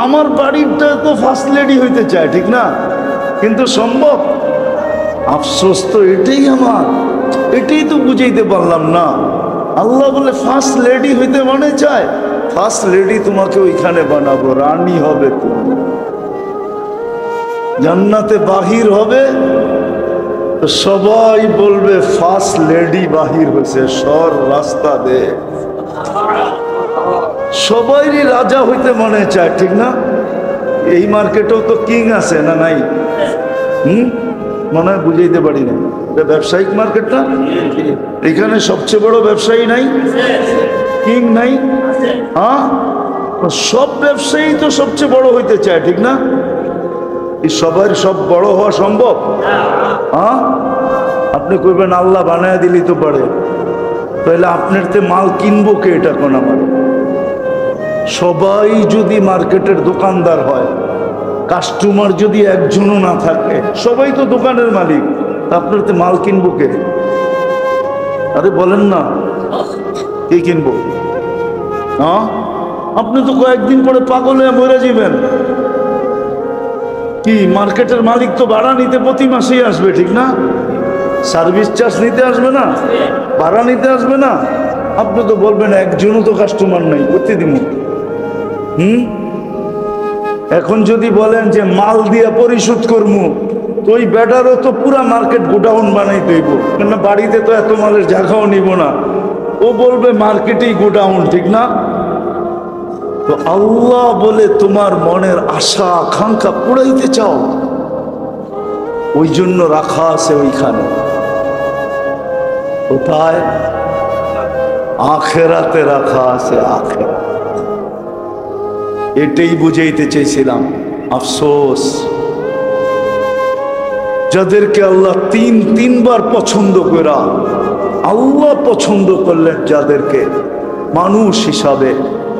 আমার বাড়িটা তো ফার্স্ট লেডি হইতে চায়, ঠিক না? কিন্তু সম্ভব? আফসোস তো এটাই আমার, এটাই তো বুঝাইতে পারলাম না। আল্লাহ বলে ফার্স্ট লেডি হইতে মনে চায়, ফার্স্ট লেডি তোমাকে ওইখানে বানাবো, রানী হবে তুমি। জান্নাতে বাহির হবে তো সবাই বলবে ফার্স্ট লেডি বাহির হয়েছে, সর রাস্তা দে। সবাইরই রাজা হইতে মনে চায়, ঠিক না? এই মার্কেটেও তো কিং আছে না নাই? মনে হয় বুঝাইতে পারি না। এটা ব্যবসায়িক মার্কেট না? এখানে সবচেয়ে বড় ব্যবসায়ী নাই? কিং নাই? হ্যাঁ, সব ব্যবসায়ী তো সবচেয়ে বড় হইতে চায়, ঠিক না? সবার সব বড় হওয়া সম্ভব? হ্যাঁ, আপনি কইবেন আল্লাহ বানায় দিলি তো পারে, তাহলে আপনার তে মাল কিনবো কে? এটা কোন আমার? সবাই যদি মার্কেটের দোকানদার হয়, কাস্টমার যদি একজনও না থাকে, সবাই তো দোকানের মালিক, আপনার তে মাল কিনবো কে? আরে বলেন না, কে কিনবো? হ্যাঁ, আপনি তো কয়েকদিন পরে পাগল হয়ে মরে যাবেন। কি মার্কেটের মালিক তো ভাড়া নিতে প্রতি মাসেই আসবে, ঠিক না? সার্ভিস চার্জ নিতে আসবে না? ভাড়া নিতে আসবে না? আপনি তো বলবেন একজনও তো কাস্টমার নাই, করতে দিব। এখন যদি বলেন যে মাল দিয়ে পরিশোধ করবো, তো ওই ব্যাটারও তো পুরা মার্কেট গোডাউন বানাই দেব, কেন বাড়িতে তো এত মালের জায়গাও নিব না। ও বলবে মার্কেটেই গোডাউন, ঠিক না? তো আল্লাহ বলে তোমার মনের আশা আকাঙ্ক্ষা পুরাইতে চাও, ওই জন্য রাখা আছে ওইখানে। কোথায়? আখেরাতে রাখা আছে, আখেরাত। এটাই বুঝাইতে চেয়েছিলাম। আফসোস যাদেরকে আল্লাহ তিনবার পছন্দ করা, আল্লাহ পছন্দ করলেন যাদেরকে মানুষ হিসাবে,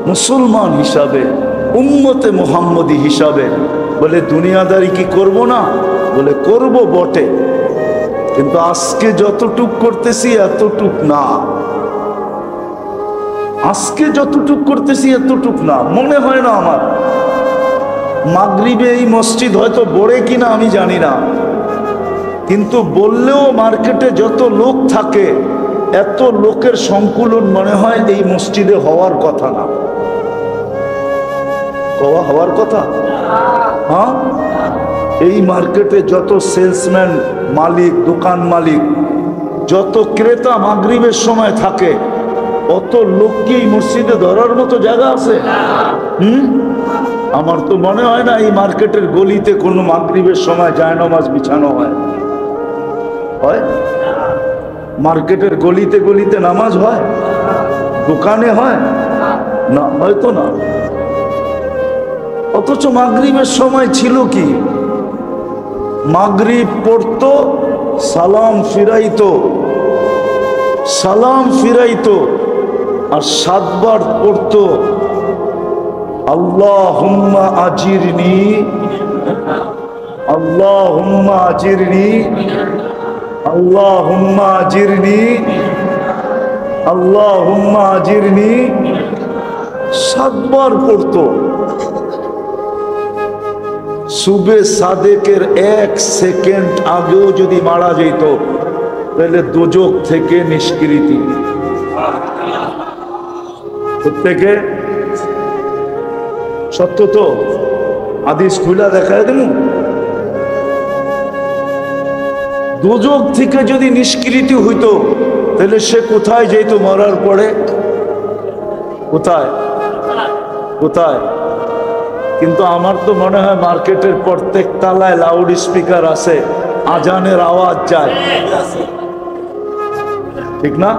মুসলমান হিসাবে, উম্মতে মুহাম্মদী হিসাবে, বলে দুনিয়াদারি কি করব না? বলে করব বটে, কিন্তু আজকে যতটুক করতেছি এতটুক না। আজকে যতটুক করতেছি এতটুক না। মনে হয় না আমার মাগরিবে এই মসজিদ হয়তো বড়ে কিনা আমি জানি না, কিন্তু বললেও মার্কেটে যত লোক থাকে এত লোকের সংকুলন মনে হয় এই মসজিদে হওয়ার কথা না। হওয়ার কথা? হ্যাঁ, এই মার্কেটে যত সেলসম্যান, মালিক, দোকান মালিক, যত ক্রেতা মাগরিবের সময় থাকে, অত লোক কি এই মসজিদে ধরার মতো জায়গা আছে? আমার তো মনে হয় না এই মার্কেটের গলিতে কোনো মাগরিবের সময় জায়নামাজ বিছানো হয়। হয়? মার্কেটের গলিতে গলিতে নামাজ হয়? দোকানে হয় না? হয়তো না। অথচ মাগরিবের সময় ছিল কি, মাগরিব পড়তো, সালাম ফিরাইতো, সালাম ফিরাইতো, আর 7 বার পড়তো আল্লাহুম্মা আজিরনি, আল্লাহুম্মা আজিরনি, আল্লাহুম্মা আজিরনি, আল্লাহুম্মা আজিরনি। 7 বার পড়তো। সুবে সাদেকের 1 সেকেন্ড আগেও যদি মারা যেত তাহলে দোজখ থেকে নিষ্কৃতি থেকে সত্য তো হাদিস খুলা দেখায় দেন দোজখ থেকে যদি নিষ্কৃতি হইতো তাহলে সে কোথায় যেত মরার পরে কোথায় কোথায় কিন্তু আমার তো মনে হয় মার্কেটের প্রত্যেক তালায় লাউড স্পিকার আছে আজানের আওয়াজ যায় ঠিক না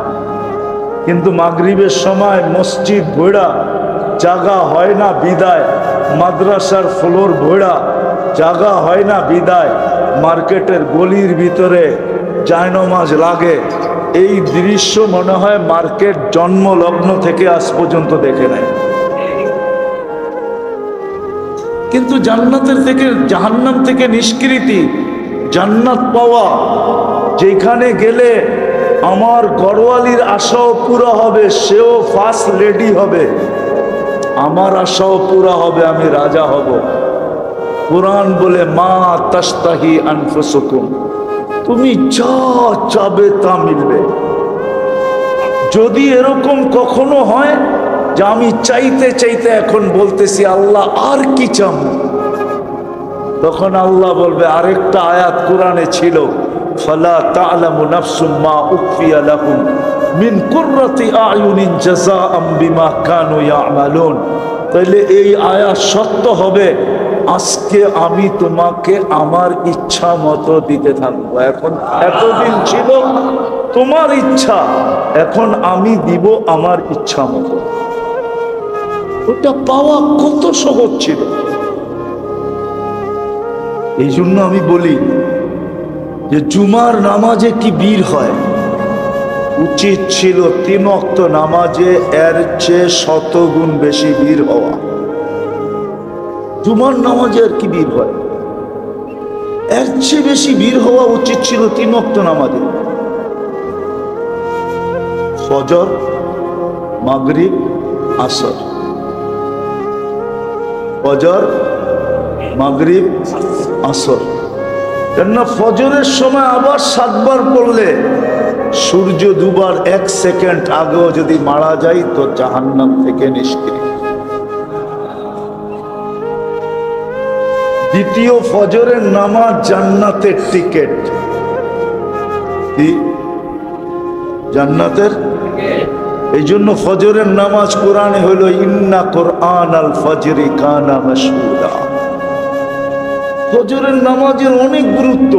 কিন্তু মাগরিবের সময় মসজিদ ভোড়া জাগা হয় না বিদায় মাদ্রাসার ফ্লোর ভোড়া জাগা হয় না বিদায় মার্কেটের গলির ভিতরে জায়নামাজ লাগে এই দৃশ্য মনে হয় মার্কেট জন্ম লগ্ন থেকে আজ পর্যন্ত দেখে নাই কিন্তু জান্নাতের থেকে জাহান্নাম থেকে নিষ্কৃতি জান্নাত পাওয়া যেখানে গেলে আমার ঘরওয়ালির আশাও পুরা হবে সেও ফার্স্ট লেডি হবে আমার আশাও পুরা হবে আমি রাজা হব কুরআন বলে মা তাস্তাহি আনফুসুকুম তুমি যা চাবে তা মিলবে যদি এরকম কখনো হয় যে আমি চাইতে চাইতে এখন বলতেছি আল্লাহ আর কি চাম তখন আল্লাহ বলবে আরেকটা আয়াত কোরআনে ছিল ফালা তা'লামু নাফসুম মা উখফিয়া লাহুম মিন কুররাতি আয়ুনিন জাযাআম বিমা কানু ইয়ামালুন তাহলে এই আয়াত সত্য হবে আজকে আমি তোমাকে আমার ইচ্ছা মতো দিতে থাকবো এখন এতদিন ছিল তোমার ইচ্ছা এখন আমি দিব আমার ইচ্ছা মতো ওটা পাওয়া কত সহজ ছিল এই জন্য আমি বলি যে জুমার নামাজে কি ভিড় হয় উচিত ছিল 3 ওয়াক্ত নামাজে এর চেয়ে 100 গুণ বেশি ভিড় হওয়া জুমার নামাজে আর কি ভিড় হয় এর চেয়ে বেশি ভিড় হওয়া উচিত ছিল 3 ওয়াক্ত নামাজে ফজর মাগরিব আসর ফজর মাগরিব আসর কেননা ফজরের সময় আবার 7 বার পড়লে সূর্য দুবার 1 সেকেন্ড আগেও যদি মারা যায় তো জাহান্নাম থেকে নিষ্কৃতি দ্বিতীয় ফজরের নামাজ জান্নাতের টিকেট কি জান্নাতের এই জন্য ফজরের নামাজ কোরআনে হলো ইন্না কুরআন আল ফজরি কানা মাশহুদা ফজরের নামাজের অনেক গুরুত্ব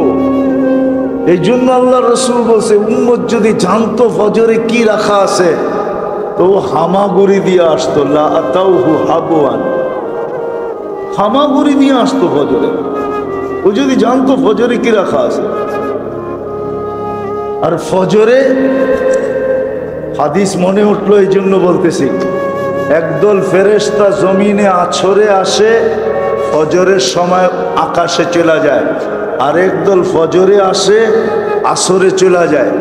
এই জন্য আল্লাহ রাসূল বলছে উম্মত যদি জানতো ফজরে কি রাখা আছে তো হামাগুড়ি দিয়ে আসতো লা আতাউহু হাবওয়ান হামাগুড়ি দিয়ে আসতো ফজরে ও যদি জানতো ফজরে কি রাখা আছে আর ফজরে হাদিস মনে উঠলো এই জন্য বলতেছি একদল ফেরেশতা জমিনে আছরে আসে ফজরের সময় আকাশে চলে যায় আর একদল ফজরে আসে আসরে চলে যায়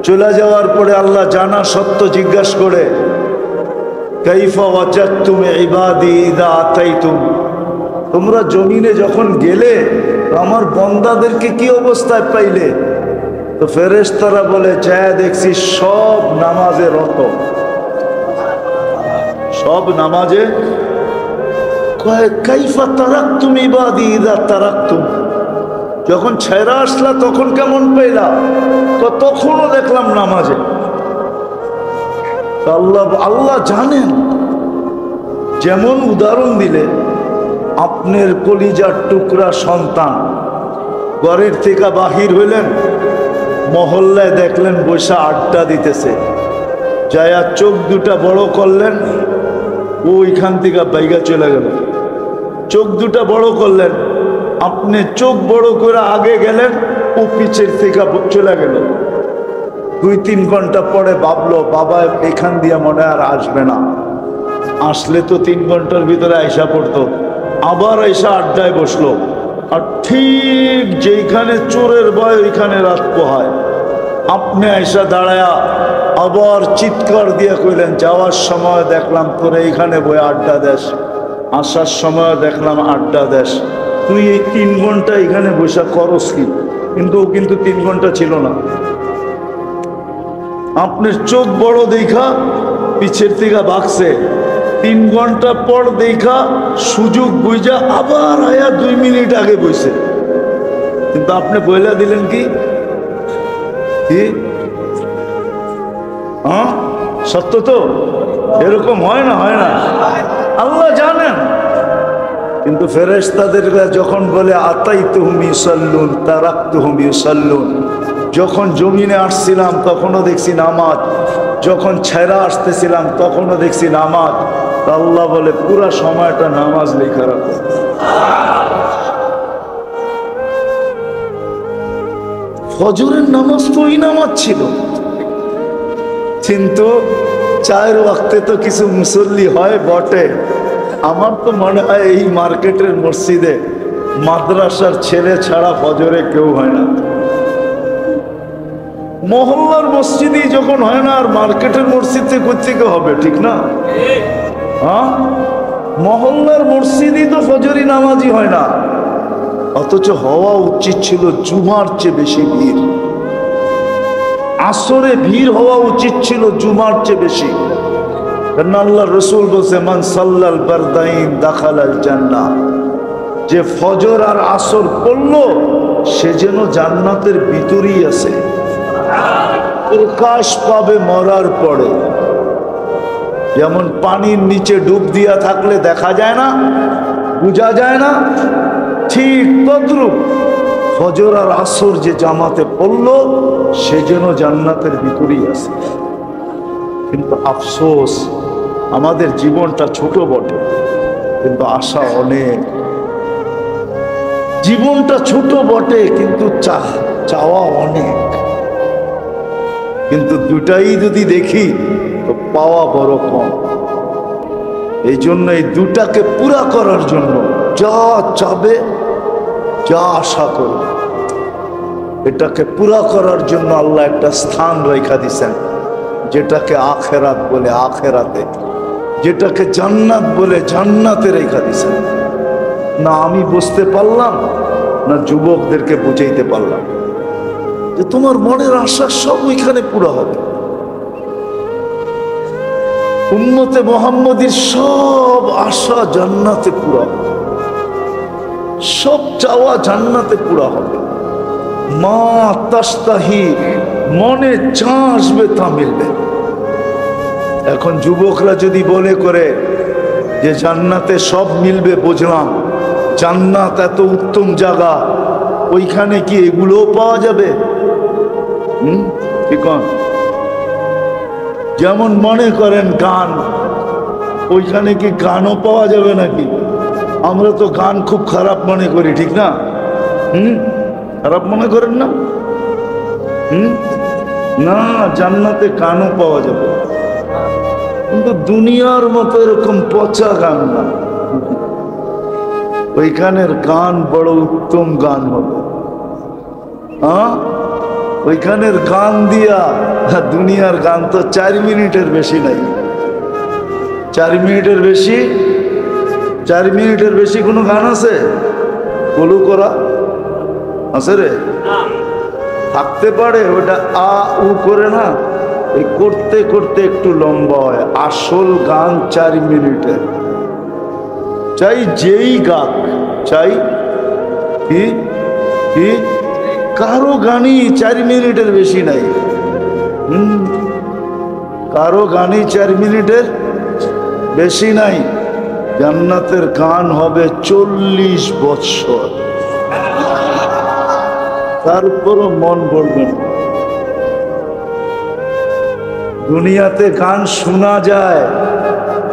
চলে যাওয়ার পরে আল্লাহ জানা সত্য জিজ্ঞাসা করে কাইফা ওয়াজাদতুম ইবাদি ইযা আতাইতুম তোমরা জমিনে যখন গেলে আমার বান্দাদেরকে কি অবস্থায় পাইলে তো ফেরেশতারা বলে যায় দেখছি সব নামাজে রত সব নামাজে কাইফা তারাকতুম ইবাদি ইযা তারাকতুম যখন ছেড়ে আসলা তখন কেমন পেলা তো তখনও দেখলাম নামাজে আল্লাহ আল্লাহ জানেন যেমন উদাহরণ দিলে আপনার কলিজার টুকরা সন্তান ঘরের থেকে বাহির হইলেন মহল্লায় দেখলেন বসে আড্ডা দিতেছে যায়া চোখ দুটা বড় করলেন ওইখান থেকে বাইগা চলে গেল চোখ দুটা বড় করলেন আপনি চোখ বড় করে আগে গেলেন ও পিছের থেকে চলে গেল 2-3 ঘন্টা পরে ভাবলো বাবা এখান দিয়ে মনে আর আসবে না আসলে তো 3 ঘন্টার ভিতরে আইসা পড়তো আবার আইসা আড্ডায় বসলো আর ঠিক যেখানে চোরের ভয় ওইখানে রাত পোহায় আপনি আইসা দাঁড়ায়া আবার চিৎকার দিয়ে কইলেন যাওয়ার সময় দেখলাম তোরে এইখানে বই আড্ডা দেশ আসার সময় দেখলাম আড্ডা দেশ তুই এই 3 ঘন্টা এখানে বসে করস কি? কিন্তু ও কিন্তু 3 ঘন্টা ছিল না। আপনার চোখ বড় দেখা পিছের থেকে ভাগছে, 3 ঘন্টা পর দেখা সুযোগ বুঝা আবার আয়া 2 মিনিট আগে বসে। কিন্তু আপনি বইলা দিলেন কি? হ্যাঁ, সত্য তো? এরকম হয় না? হয় না? আল্লাহ জানেন। কিন্তু ফেরেশতাদেরকে যখন বলে আতাইতুহুম ইউসাল্লুন তারাকতুহুম ইউসাল্লুন, যখন জমিনে আসছিলাম তখনও দেখছি নামাজ, যখন ছেড়া আসতেছিলাম তখনও দেখছি নামাজ। আল্লাহ বলে পুরা সময়টা নামাজ লেখা রাখো। ফজরের নামাজ তো ওই নামাজ ছিল, কিন্তু 4 ওয়াক্তে তো কিছু মুসল্লি হয় বটে। আমার তো মনে হয় এই মার্কেটের মসজিদে মাদ্রাসার ছেলে ছাড়া ফজরে কেউ হয় না। মহল্লার মসজিদই যখন হয় না, আর মার্কেটের মসজিদে কোথেকে হবে? ঠিক না? হ্যাঁ, মহল্লার মসজিদই তো ফজরি নামাজি হয় না। অথচ হওয়া উচিত ছিল জুমার চেয়ে বেশি ভিড়, আসরে ভিড় হওয়া উচিত ছিল জুমার চেয়ে বেশি। কারণ আল্লাহ রসুল বলছে মান সাল্লাল বারদাইন দাখালাল জান্নাহ, যে ফজর আর আসর পড়লো সে যেন জান্নাতের ভিতরেই আছে, প্রকাশ পাবে মরার পরে। যেমন পানির নিচে ডুব দিয়া থাকলে দেখা যায় না, বোঝা যায় না, ঠিক তদ্রূপ ফজর আর আসর যে জামাতে পড়লো সে যেন জান্নাতের ভিতরেই আছে। কিন্তু আফসোস, আমাদের জীবনটা ছোট বটে কিন্তু আশা অনেক। জীবনটা ছোট বটে কিন্তু চাওয়া অনেক। কিন্তু দুটাই যদি দেখি তো পাওয়া বড় কম। এই জন্য এই দুটাকে পুরা করার জন্য যা চাবে, যা আশা করবে, এটাকে পুরা করার জন্য আল্লাহ একটা স্থান রেখা দিছেন, যেটাকে আখেরাত বলে আখেরাতে, যেটাকে জান্নাত বলে জান্নাতে রেখা দিছেন। না আমি বুঝতে পারলাম, না যুবকদেরকে বুঝাইতে পারলাম যে তোমার মনের আশা সব ওইখানে পুরা হবে। উম্মতে মুহাম্মদীর সব আশা জান্নাতে পুরা হবে, সব চাওয়া জান্নাতে পুরা হবে। মা তাস্তাহি, মনে যা আসবে তা মিলবে। এখন যুবকরা যদি বলে করে যে জান্নাতে সব মিলবে, বুঝলাম জান্নাত এত উত্তম জায়গা, ওইখানে কি এগুলোও পাওয়া যাবে? ঠিক। যেমন মনে করেন গান, ওইখানে কি গানও পাওয়া যাবে নাকি? আমরা তো গান খুব খারাপ মনে করি, ঠিক না? খারাপ মনে করেন না? না, জান্নাতে গানও পাওয়া যাবে, কিন্তু দুনিয়ার মতো এরকম পচা গান না। ওইখানের গান বড় উত্তম গান হবে। হ্যাঁ, ওইখানের গান দিয়া, দুনিয়ার গান তো 4 মিনিটের বেশি নাই। 4 মিনিটের বেশি, 4 মিনিটের বেশি কোনো গান আছে? বলু করা আছে রে? থাকতে পারে, ওটা আ উ করে না, এই করতে করতে একটু লম্বা হয়। আসল গান 4 মিনিটের, চাই যেই গাক, চাই কি কি কারো গানই 4 মিনিটের বেশি নাই। কারো গানই 4 মিনিটের বেশি নাই। জান্নাতের গান হবে 40 বৎসর, তারপরও মন ভরবে না। দুনিয়াতে গান শোনা যায়,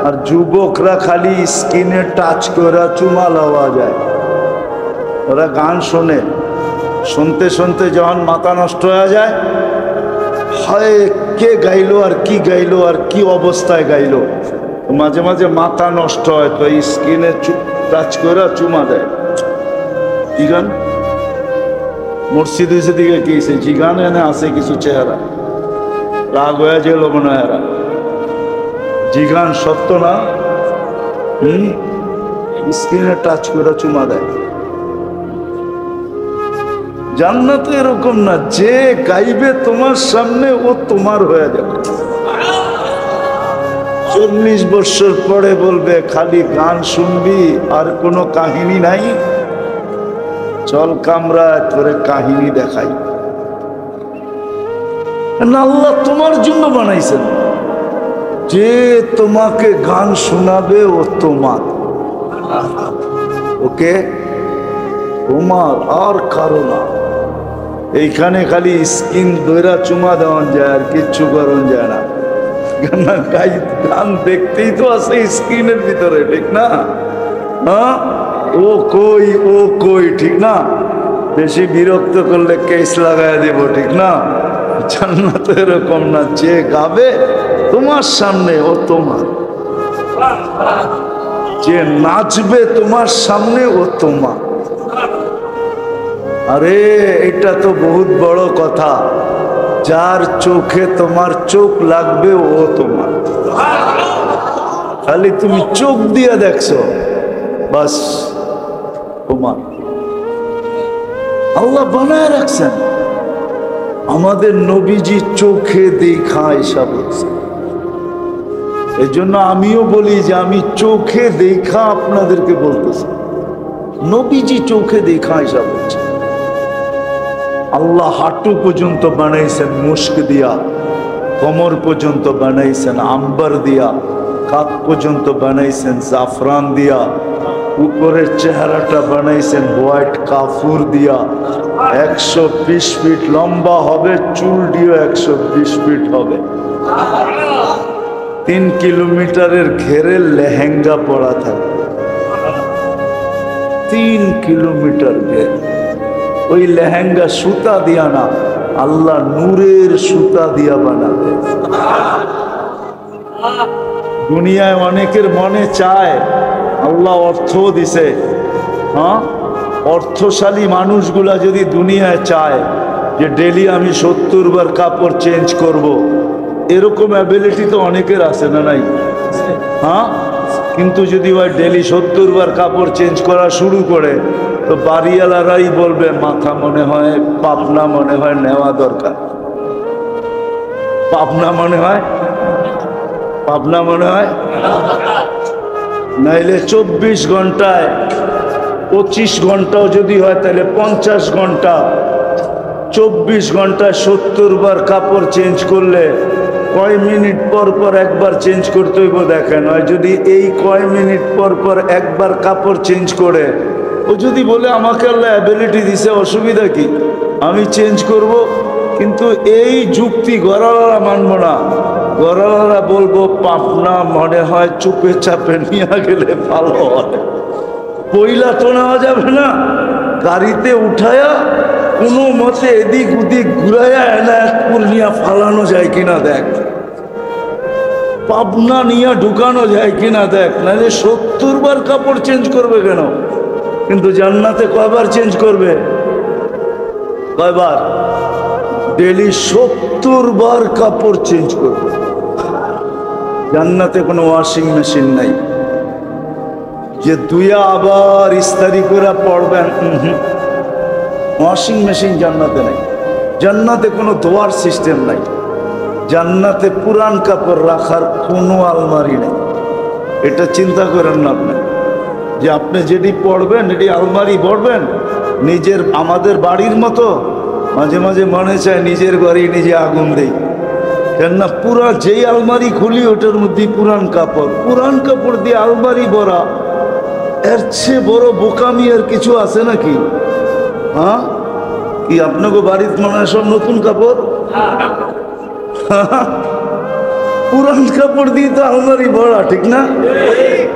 আর যুবকরা খালি স্ক্রিনে টাচ করে চুমা লওয়া যায়। ওরা গান শোনে, শুনতে শুনতে যখন মাথা নষ্ট হয়ে যায়, হায় কে গাইলো আর কি গাইলো আর কি অবস্থায় গাইলো, মাঝে মাঝে মাথা নষ্ট হয়, তো এই স্ক্রিনে টাচ করে চুমা দেয়। কি গান? মসজিদ দিকে কি জি গান এনে আছে কিছু চেহারা রাগ হয়ে যে লোকনায়ারা, জি গান সত্য না? স্ক্রিনে টাচ করে চুমা দেয়। জান্নাতে এরকম না, যে গাইবে তোমার সামনে ও তোমার হয়ে যাবে। 40 বছর পরে বলবে খালি গান শুনবি আর কোনো কাহিনী নাই, চল কামরায় তোরে কাহিনী দেখাই। আল্লাহ তোমার জন্য বানাইছেন, যে তোমাকে গান শোনাবে ও তোমার, ওকে তোমার আর কারো না। এইখানে খালি স্কিন দইরা চুমা দেওয়ান যায় আর কিচ্ছু করন যায় না। গান দেখতেই তো আছে স্ক্রিনের ভিতরে, ঠিক না? হ্যাঁ, ও কই ও কই, ঠিক না? বেশি বিরক্ত করলে কেস লাগাই দেব, ঠিক না? জান্নাত এরকম না, যে গাবে তোমার সামনে ও তোমার, যে নাচবে তোমার সামনে ও তোমার। আরে এটা তো বহুত বড় কথা, যার চোখে তোমার চোখ লাগবে ও তোমার। খালি তুমি চোখ দিয়ে দেখছো, বাস তোমার। আল্লাহ বানায় রাখছেন, আমাদের নবীজি চোখে দেখা এসা বলছে। এই জন্য আমিও বলি যে আমি চোখে দেখা আপনাদেরকে বলতেছি, নবীজি চোখে দেখা এসা বলছে। আল্লাহ হাঁটু পর্যন্ত বানাইছেন মুস্ক দিয়া, কোমর পর্যন্ত বানাইছেন আম্বার দিয়া, কাঁধ পর্যন্ত বানাইছেন জাফরান দিয়া, উপরের চেহারাটা বানাইছেন হোয়াইট কাফুর দিয়া। 120 ফিট লম্বা হবে, চুল দিয়ে 120 ফিট হবে। 3 কিলোমিটারের ঘেরে লেহেঙ্গা পরা থাকে, 3 কিলোমিটার ঘের। ওই লেহেঙ্গা সুতা দিয়া না, আল্লাহ নূরের সুতা দিয়া বানাবে। দুনিয়ায় অনেকের মনে চায়, আল্লাহ অর্থ দিছে, হ্যাঁ, অর্থশালী মানুষগুলা যদি দুনিয়ায় চায় যে ডেলি আমি 70 বার কাপড় চেঞ্জ করব, এরকম অ্যাবিলিটি তো অনেকের আছে না নাই? হ্যাঁ, কিন্তু যদি ওই ডেলি 70 বার কাপড় চেঞ্জ করা শুরু করে, তো বাড়িওয়ালারাই বলবে মাথা মনে হয়, পাবনা মনে হয় নেওয়া দরকার। পাবনা মনে হয়, পাবনা মনে হয়, নাইলে 24 ঘন্টায় 25 ঘন্টাও যদি হয় তাহলে 50 ঘন্টা, 24 ঘন্টায় 70 বার কাপড় চেঞ্জ করলে কয় মিনিট পর পর একবার চেঞ্জ করতে হইব? দেখেন, হয় যদি এই কয় মিনিট পর পর একবার কাপড় চেঞ্জ করে, ও যদি বলে আমাকে আল্লাহ অ্যাবিলিটি দিছে, অসুবিধা কি, আমি চেঞ্জ করব, কিন্তু এই যুক্তি গড়ালারা মানব না। গড়ালারা বলবো পাবনা মনে হয় চুপে চাপে নিয়ে গেলে ভালো হয়। পয়লা তো নেওয়া যাবে না, গাড়িতে উঠায়া কোনো মতে এদিক ওদিক ঘুরাইয়া এনায়তপুর নিয়ে ফালানো যায় কিনা দেখ, পাবনা নিয়ে ঢুকানো যায় কিনা দেখ, নাহলে 70 বার কাপড় চেঞ্জ করবে কেন? কিন্তু জান্নাতে কয়বার চেঞ্জ করবে? কয়বার? ডেলি 70 বার কাপড় চেঞ্জ করবে। জান্নাতে কোনো ওয়াশিং মেশিন নাই যে দুইয়া আবার ইস্তারি করে পড়বেন, ওয়াশিং মেশিন জান্নাতে নাই। জান্নাতে কোনো ধোয়ার সিস্টেম নাই। জান্নাতে পুরান কাপড় রাখার কোনো আলমারি নেই। এটা চিন্তা করেন না আপনি, যে আপনি যেটি পড়বেন এটি আলমারি পড়বেন নিজের। আমাদের বাড়ির মতো মাঝে মাঝে মনে চায় নিজের বাড়ি নিজে আগুন দেই, কেননা পুরা যেই আলমারি খুলি ওটার মধ্যে পুরান কাপড়, পুরান কাপড় দিয়ে আলমারি ভরা। এর চেয়ে বড় বোকামি আর কিছু আছে নাকি? হ্যাঁ, কি আপনাকে বাড়িতে মনে হয় সব নতুন কাপড়? পুরান কাপড় দিয়ে তো আলমারি ভরা, ঠিক না?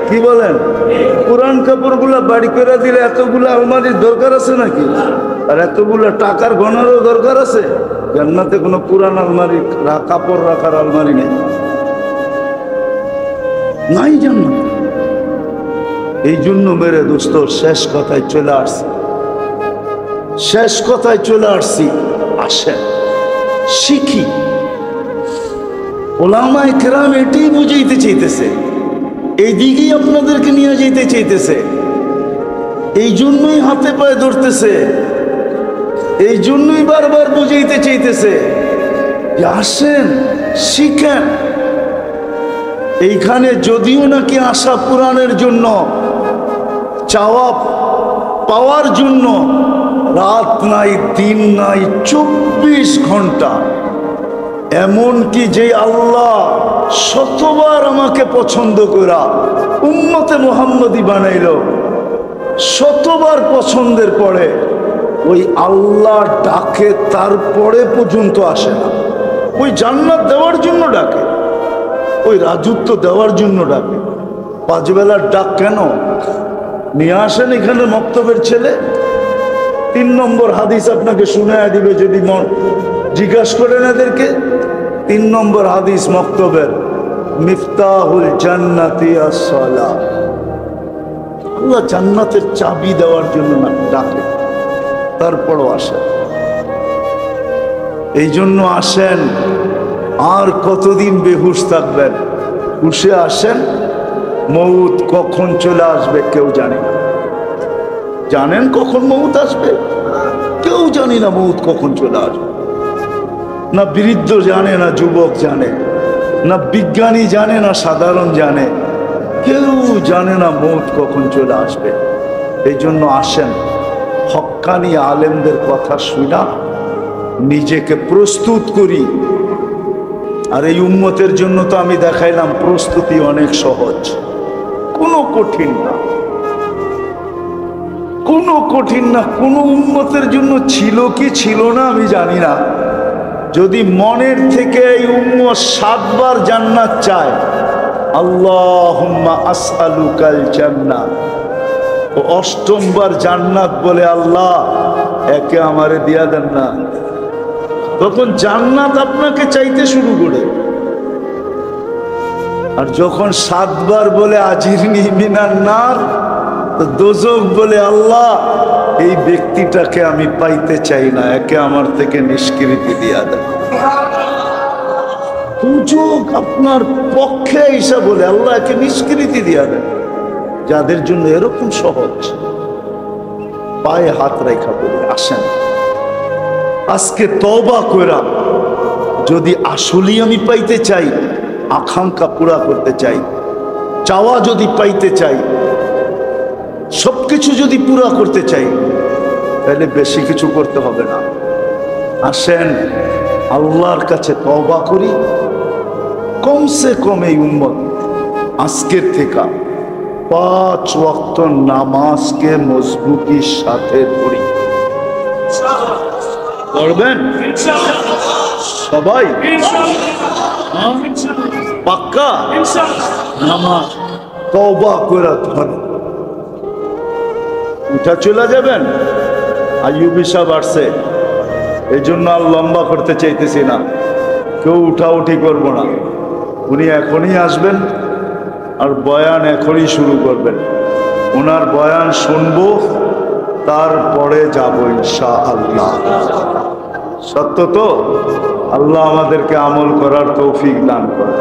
কি বলেন? পুরান কাপড় গুলা বাড়ি করে দিলে এতগুলো আলমারির দরকার আছে নাকি? আর এতগুলো টাকার গণারও দরকার আছে? জান্নাতে কোনো পুরান আলমারি, কাপড় রাখার আলমারি নেই, নাই জান্নাতে। এই জন্য মেরে দোস্ত শেষ কথায় চলে আসছি, শেষ কথায় চলে আসছি। আসেন শিখি। ওলামায়ে কেরাম এটাই বুঝাইতে চাইতেছে, এই দিকেই আপনাদেরকে নিয়ে যেতে চাইতেছে, এই জন্যই হাতে পায়ে ধরতেছে। এই জন্যই বারবার বুঝাইতে চাইতেছে যে আসেন, শিখেন। এইখানে যদিও নাকি আশা পূরণের জন্য, চাওয়া পাওয়ার জন্য রাত নাই দিন নাই, 24 ঘন্টা। এমনকি যে আল্লাহ শতবার আমাকে পছন্দ করা উম্মতে মুহাম্মদী বানাইল, শতবার পছন্দের পরে ওই আল্লাহ ডাকে, তারপরে পর্যন্ত আসে না। ওই জান্নাত দেওয়ার জন্য ডাকে, ওই রাজত্ব দেওয়ার জন্য ডাকে। 5 বেলার ডাক কেন? নিয়ে আসেন এখানে মক্তবের ছেলে। 3 নম্বর হাদিস আপনাকে শুনায়া দিবে যদি মন জিজ্ঞাসা করেন এদেরকে। 3 নম্বর হাদিস মক্তবের, মিফতাহুল জান্নাতি আস-সালাহ। আল্লাহ জান্নাতের চাবি দেওয়ার জন্য না ডাকে, তারপরও আসেন। এই জন্য আসেন। আর কতদিন বেহুশ থাকবেন? হুশে আসেন। মউত কখন চলে আসবে কেউ জানে না। জানেন কখন মউত আসবে? কেউ জানি না মউত কখন চলে আসবে। না বৃদ্ধ জানে, না যুবক জানে, না বিজ্ঞানী জানে, না সাধারণ জানে। কেউ জানে না মউত কখন চলে আসবে। এই জন্য আসেন, হক্কানি আলেমদের কথা শুনা নিজেকে প্রস্তুত করি। আর এই উম্মতের জন্য তো আমি দেখাইলাম প্রস্তুতি অনেক সহজ, কোনো কঠিন না, কোনো কঠিন না। কোনো উম্মতের জন্য ছিল কি ছিল না আমি জানি না। যদি মনের থেকে এই উম্মত 7 বার জান্নাত চায়, আল্লাহুম্মা আসআলুকাল জান্নাহ, ও 8ম বার জান্নাত বলে, আল্লাহ একে আমারে দিয়া দেন না, তখন জান্নাত আপনাকে চাইতে শুরু করে। আর যখন 7 বার বলে আজিরনি মিনান নার, তো দোজখ বলে, আল্লাহ এই ব্যক্তিটাকে আমি পাইতে চাই না, একে আমার থেকে নিষ্কৃতি দিয়া দেন। দোজখ আপনার পক্ষে আইসা বলে, আল্লাহ একে নিষ্কৃতি দিয়া দেন। যাদের জন্য এরকম সহজ, পায়ে হাত রেখা বলে আসেন। আজকে তওবা কইরা যদি আসলেই আমি পাইতে চাই, আকাঙ্ক্ষা পুরা করতে চাই, চাওয়া যদি পাইতে চাই, সবকিছু যদি পুরা করতে চাই, তাহলে বেশি কিছু করতে হবে না। আসেন আল্লাহর কাছে তওবা করি। কমসে কম এই উম্মত আজকের থেকে 5 ওয়াক্ত নামাজকে মজবুতির সাথে পড়ি। পড়বেন সবাই? পাক্কা নামাজ তওবা করে ধরে উঠা চলে যাবেন। আইয়ুবী সাহেব আসছে, এই জন্য আর লম্বা করতে চাইতেছি না, কেউ উঠাউঠি করবো না। উনি এখনই আসবেন আর বয়ান এখনই শুরু করবেন। ওনার বয়ান শুনবো, তারপরে যাব ইনশাআল্লাহ। সত্য তো? আল্লাহ আমাদেরকে আমল করার তৌফিক দান করেন।